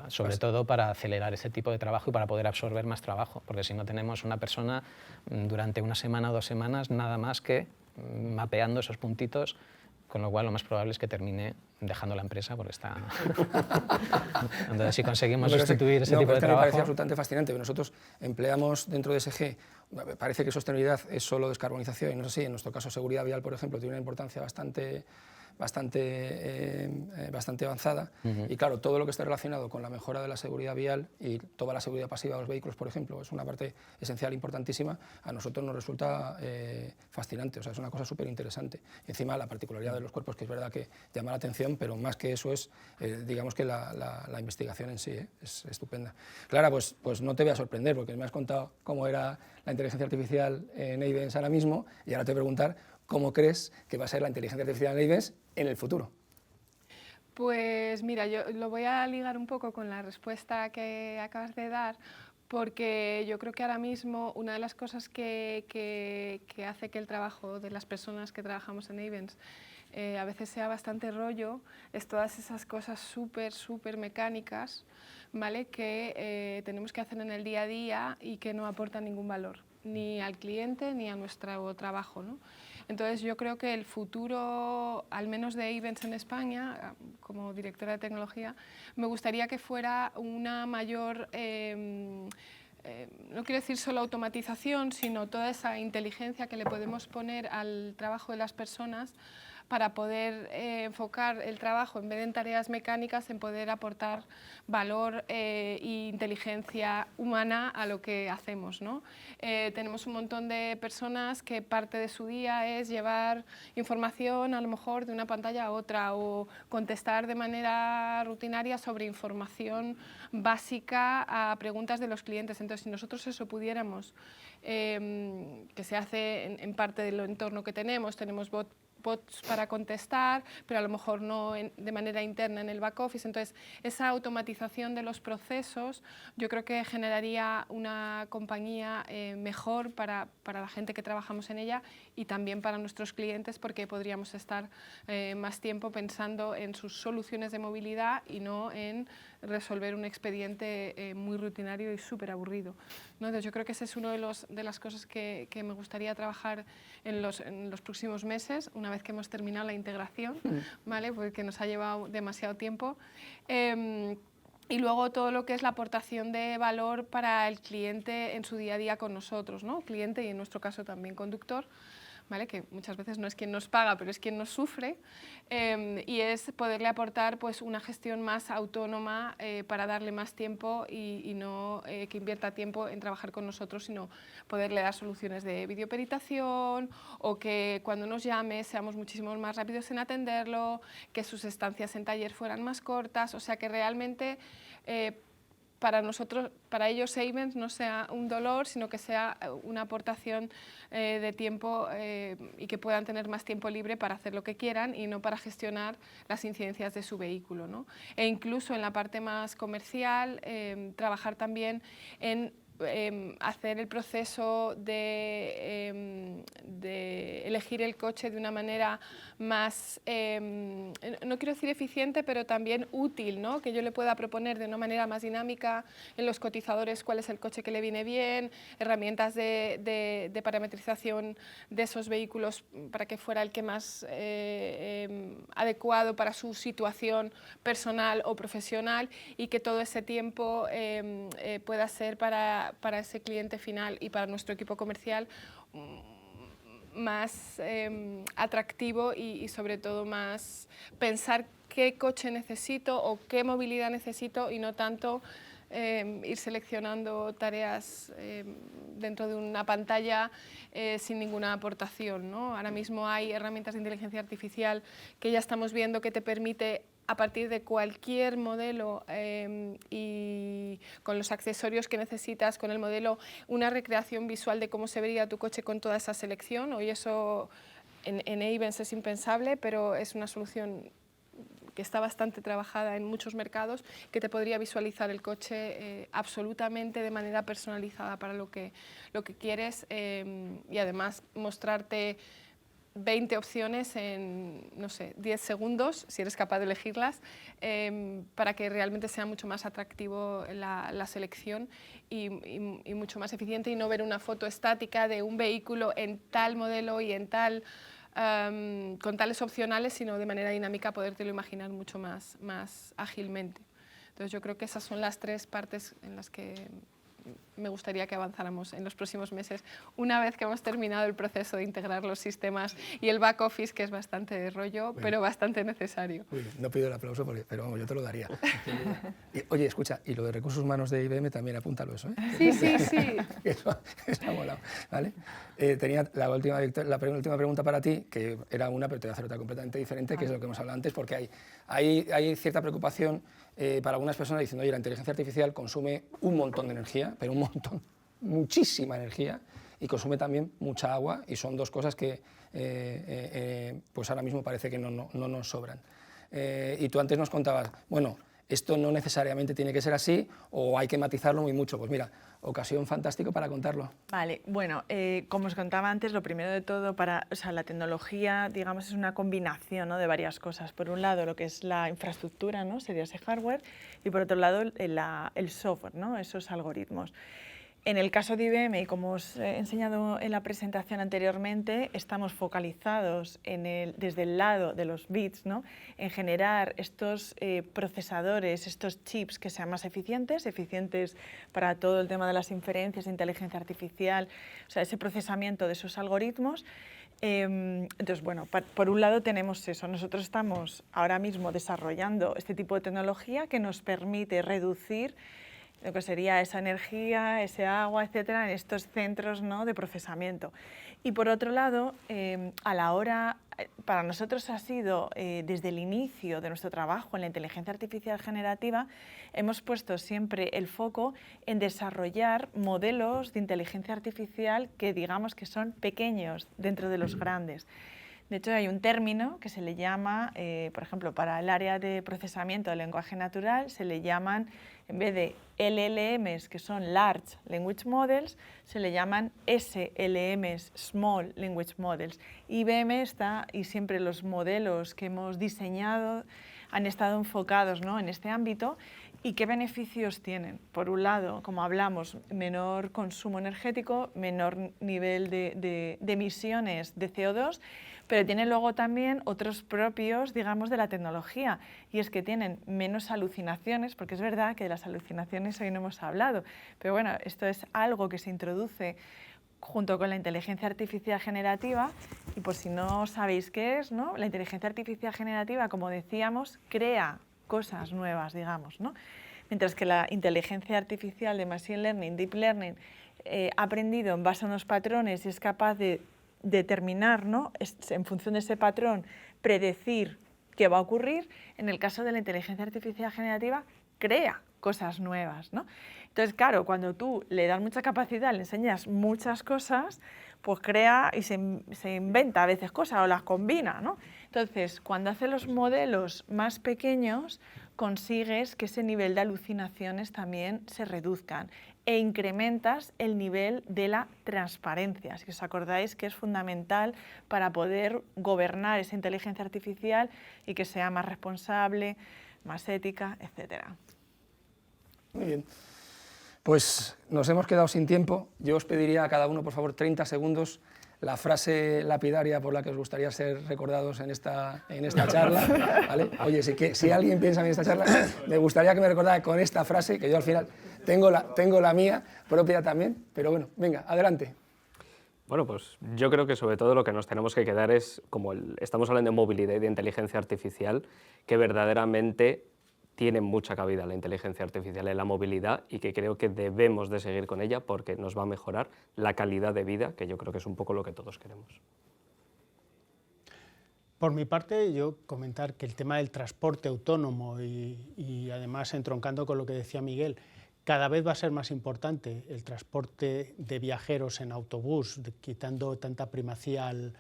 sobre todo para acelerar ese tipo de trabajo y para poder absorber más trabajo, porque si no tenemos una persona durante una semana o 2 semanas nada más que mapeando esos puntitos, con lo cual lo más probable es que termine dejando la empresa porque está... Entonces, si conseguimos sustituir ese tipo de trabajo...
Me parece absolutamente fascinante. Nosotros empleamos dentro de SG, parece que sostenibilidad es solo descarbonización, y no es así. En nuestro caso, seguridad vial, por ejemplo, tiene una importancia bastante avanzada. Y claro, todo lo que esté relacionado con la mejora de la seguridad vial y toda la seguridad pasiva de los vehículos, por ejemplo, es una parte esencial, importantísima. A nosotros nos resulta fascinante, o sea, es una cosa súper interesante. Encima, la particularidad de los cuerpos, que es verdad que llama la atención, pero más que eso es, digamos que la investigación en sí es estupenda. Clara, pues no te voy a sorprender, porque me has contado cómo era la inteligencia artificial en Ayvens ahora mismo, y ahora te voy a preguntar cómo crees que va a ser la inteligencia artificial en Ayvens en el futuro.
Pues mira, yo lo voy a ligar un poco con la respuesta que acabas de dar, porque yo creo que ahora mismo una de las cosas que hace que el trabajo de las personas que trabajamos en Ayvens a veces sea bastante rollo es todas esas cosas súper mecánicas, ¿vale?, que tenemos que hacer en el día a día y que no aportan ningún valor, ni al cliente ni a nuestro trabajo, ¿no? Entonces, yo creo que el futuro, al menos de Ayvens en España, como directora de tecnología, me gustaría que fuera una mayor, no quiero decir solo automatización, sino toda esa inteligencia que le podemos poner al trabajo de las personas para poder enfocar el trabajo en vez de en tareas mecánicas, en poder aportar valor e inteligencia humana a lo que hacemos, ¿no? Tenemos un montón de personas que parte de su día es llevar información a lo mejor de una pantalla a otra o contestar de manera rutinaria sobre información básica a preguntas de los clientes. Entonces, si nosotros eso pudiéramos, que se hace en parte del entorno que tenemos bots para contestar, pero a lo mejor no de manera interna en el back office. Entonces, esa automatización de los procesos yo creo que generaría una compañía mejor para la gente que trabajamos en ella y también para nuestros clientes, porque podríamos estar más tiempo pensando en sus soluciones de movilidad y no en resolver un expediente muy rutinario y súper aburrido, ¿no? Entonces, yo creo que esa es una de las cosas que me gustaría trabajar en los próximos meses, una vez que hemos terminado la integración, ¿vale? Porque nos ha llevado demasiado tiempo. Y luego todo lo que es la aportación de valor para el cliente en su día a día con nosotros, ¿no? Cliente y en nuestro caso también conductor, ¿vale? Que muchas veces no es quien nos paga, pero es quien nos sufre, y es poderle aportar pues, una gestión más autónoma para darle más tiempo y no que invierta tiempo en trabajar con nosotros, sino poderle dar soluciones de videoperitación o que cuando nos llame seamos muchísimo más rápidos en atenderlo, que sus estancias en taller fueran más cortas, o sea que realmente para nosotros, para ellos Ayvens no sea un dolor, sino que sea una aportación de tiempo y que puedan tener más tiempo libre para hacer lo que quieran y no para gestionar las incidencias de su vehículo, ¿no? E incluso en la parte más comercial, trabajar también en hacer el proceso de elegir el coche de una manera más, no quiero decir eficiente, pero también útil, ¿no? Que yo le pueda proponer de una manera más dinámica en los cotizadores cuál es el coche que le viene bien, herramientas de parametrización de esos vehículos para que fuera el que más adecuado para su situación personal o profesional y que todo ese tiempo pueda ser para ese cliente final y para nuestro equipo comercial más atractivo y sobre todo más pensar qué coche necesito o qué movilidad necesito y no tanto ir seleccionando tareas dentro de una pantalla sin ninguna aportación, ¿no? Ahora mismo hay herramientas de inteligencia artificial que ya estamos viendo que te permite a partir de cualquier modelo y con los accesorios que necesitas, con el modelo, una recreación visual de cómo se vería tu coche con toda esa selección. Hoy eso en Ayvens es impensable, pero es una solución que está bastante trabajada en muchos mercados, que te podría visualizar el coche absolutamente de manera personalizada para lo que quieres y además mostrarte 20 opciones en, no sé, 10 segundos, si eres capaz de elegirlas, para que realmente sea mucho más atractivo la selección y mucho más eficiente y no ver una foto estática de un vehículo en tal modelo y en tal, con tales opcionales, sino de manera dinámica podértelo imaginar mucho más ágilmente. Entonces yo creo que esas son las tres partes en las que me gustaría que avanzáramos en los próximos meses, una vez que hemos terminado el proceso de integrar los sistemas y el back office, que es bastante de rollo, pero bastante necesario.
Uy, no pido el aplauso, pero vamos, yo te lo daría. Oye, escucha, y lo de recursos humanos de IBM también apúntalo eso, ¿eh?
Sí, sí, sí.
Eso ha molado, ¿vale? Tenía la penúltima pregunta para ti, que era una, pero te voy a hacer otra completamente diferente, que es lo que hemos hablado antes, porque hay cierta preocupación para algunas personas diciendo, oye, la inteligencia artificial consume un montón de energía, pero un montón, muchísima energía, y consume también mucha agua, y son dos cosas que pues ahora mismo parece que no nos sobran. Y tú antes nos contabas, bueno, esto no necesariamente tiene que ser así o hay que matizarlo muy mucho. Pues mira, ocasión fantástica para contarlo.
Vale, bueno, como os contaba antes, lo primero de todo, la tecnología, digamos, es una combinación, ¿no?, de varias cosas. Por un lado, lo que es la infraestructura, ¿no?, sería ese hardware, y por otro lado, el software, ¿no?, esos algoritmos. En el caso de IBM, y como os he enseñado en la presentación anteriormente, estamos focalizados desde el lado de los bits, ¿no?, en generar estos procesadores, estos chips que sean más eficientes para todo el tema de las inferencias, de inteligencia artificial, o sea, ese procesamiento de esos algoritmos. Entonces, bueno, por un lado tenemos eso. Nosotros estamos ahora mismo desarrollando este tipo de tecnología que nos permite reducir lo que sería esa energía, ese agua, etcétera, en estos centros, ¿no?, de procesamiento. Y por otro lado, para nosotros ha sido, desde el inicio de nuestro trabajo en la inteligencia artificial generativa, hemos puesto siempre el foco en desarrollar modelos de inteligencia artificial que digamos que son pequeños dentro de los grandes. De hecho, hay un término que se le llama, por ejemplo, para el área de procesamiento del lenguaje natural, se le llaman, en vez de LLMs, que son Large Language Models, se le llaman SLMs, Small Language Models. IBM está, y siempre los modelos que hemos diseñado han estado enfocados, ¿no?, en este ámbito. ¿Y qué beneficios tienen? Por un lado, como hablamos, menor consumo energético, menor nivel de emisiones de CO2, pero tienen luego también otros propios, digamos, de la tecnología, y es que tienen menos alucinaciones, porque es verdad que de las alucinaciones hoy no hemos hablado, pero bueno, esto es algo que se introduce junto con la inteligencia artificial generativa, y por si no sabéis qué es, ¿no?, la inteligencia artificial generativa, como decíamos, crea cosas nuevas, digamos, ¿no? Mientras que la inteligencia artificial de Machine Learning, Deep Learning, ha aprendido en base a unos patrones y es capaz de determinar, ¿no?, en función de ese patrón, predecir qué va a ocurrir. En el caso de la inteligencia artificial generativa, crea cosas nuevas, ¿no? Entonces, claro, cuando tú le das mucha capacidad, le enseñas muchas cosas, pues crea y se inventa a veces cosas o las combina, ¿no? Entonces, cuando hace los modelos más pequeños, consigues que ese nivel de alucinaciones también se reduzcan e incrementas el nivel de la transparencia. Si os acordáis que es fundamental para poder gobernar esa inteligencia artificial y que sea más responsable, más ética, etcétera.
Muy bien. Pues nos hemos quedado sin tiempo. Yo os pediría a cada uno, por favor, 30 segundos, la frase lapidaria por la que os gustaría ser recordados en esta charla, ¿vale? Oye, si alguien piensa en esta charla, me gustaría que me recordara con esta frase, que yo al final tengo la mía propia también, pero bueno, venga, adelante.
Bueno, pues yo creo que sobre todo lo que nos tenemos que quedar es, como estamos hablando de movilidad y de inteligencia artificial, que verdaderamente tiene mucha cabida la inteligencia artificial en la movilidad y que creo que debemos de seguir con ella porque nos va a mejorar la calidad de vida, que yo creo que es un poco lo que todos queremos.
Por mi parte, yo comentar que el tema del transporte autónomo y además entroncando con lo que decía Miguel, cada vez va a ser más importante el transporte de viajeros en autobús, quitando tanta primacía al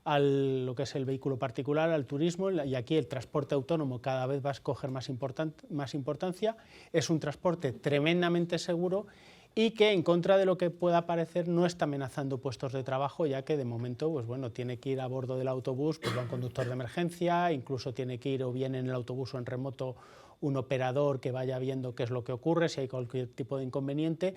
lo que es el vehículo particular, al turismo, y aquí el transporte autónomo cada vez va a coger más importancia. Es un transporte tremendamente seguro y que, en contra de lo que pueda parecer, no está amenazando puestos de trabajo, ya que de momento, pues bueno, tiene que ir a bordo del autobús pues, un conductor de emergencia, incluso tiene que ir o bien en el autobús o en remoto un operador que vaya viendo qué es lo que ocurre, si hay cualquier tipo de inconveniente.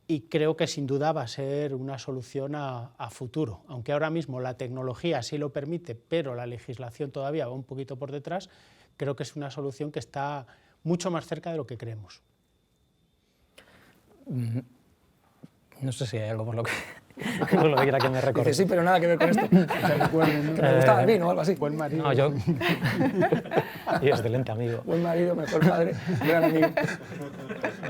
Y creo que sin duda va a ser una solución a futuro. Aunque ahora mismo la tecnología sí lo permite, pero la legislación todavía va un poquito por detrás, creo que es una solución que está mucho más cerca de lo que creemos.
No sé si hay algo por lo que quiera que me recuerde.
Dice, sí, pero nada que ver con esto. Que me gustaba el vino o algo así.
Buen marido.
No, yo... y excelente amigo.
Buen marido, mejor padre, gran amigo.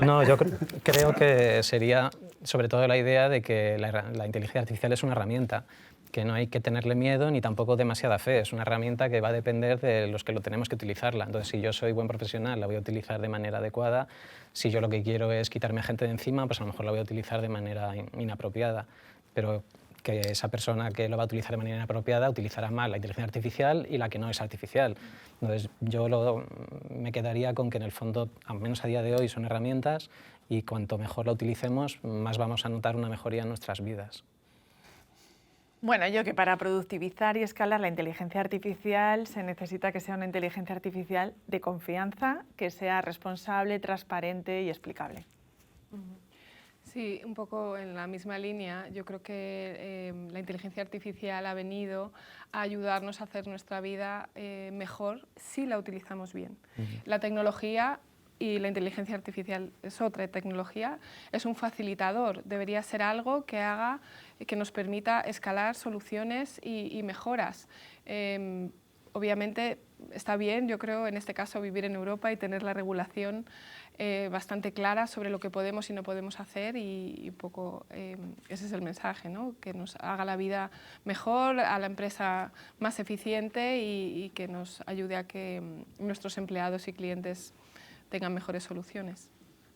No, yo creo que sería sobre todo la idea de que la inteligencia artificial es una herramienta, que no hay que tenerle miedo ni tampoco demasiada fe. Es una herramienta que va a depender de los que lo tenemos que utilizarla. Entonces, si yo soy buen profesional, la voy a utilizar de manera adecuada. Si yo lo que quiero es quitarme a gente de encima, pues a lo mejor la voy a utilizar de manera inapropiada. Pero que esa persona que lo va a utilizar de manera inapropiada utilizará mal la inteligencia artificial y la que no es artificial. Entonces, yo me quedaría con que en el fondo, al menos a día de hoy, son herramientas y cuanto mejor la utilicemos, más vamos a notar una mejoría en nuestras vidas.
Bueno, yo que para productivizar y escalar la inteligencia artificial se necesita que sea una inteligencia artificial de confianza, que sea responsable, transparente y explicable.
Sí, Sí, un poco en la misma línea. Yo creo que la inteligencia artificial ha venido a ayudarnos a hacer nuestra vida mejor si la utilizamos bien. La tecnología y la inteligencia artificial es otra tecnología, es un facilitador, debería ser algo que haga, que nos permita escalar soluciones y mejoras. Obviamente está bien, yo creo, en este caso vivir en Europa y tener la regulación bastante clara sobre lo que podemos y no podemos hacer y poco ese es el mensaje, ¿no? Que nos haga la vida mejor, a la empresa más eficiente y que nos ayude a que nuestros empleados y clientes tengan mejores soluciones.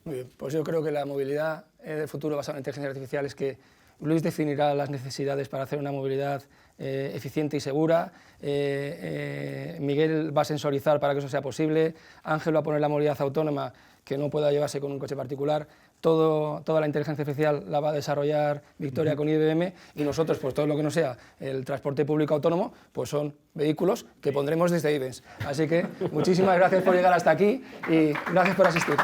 Muy bien, pues yo creo que la movilidad del futuro basada en inteligencia artificial es que Luis definirá las necesidades para hacer una movilidad eficiente y segura, Miguel va a sensorizar para que eso sea posible, Ángel va a poner la movilidad autónoma que no pueda llevarse con un coche particular, toda la inteligencia artificial la va a desarrollar Victoria con IBM y nosotros, pues todo lo que no sea el transporte público autónomo, pues son vehículos que pondremos desde Ayvens. Así que muchísimas gracias por llegar hasta aquí y gracias por asistir.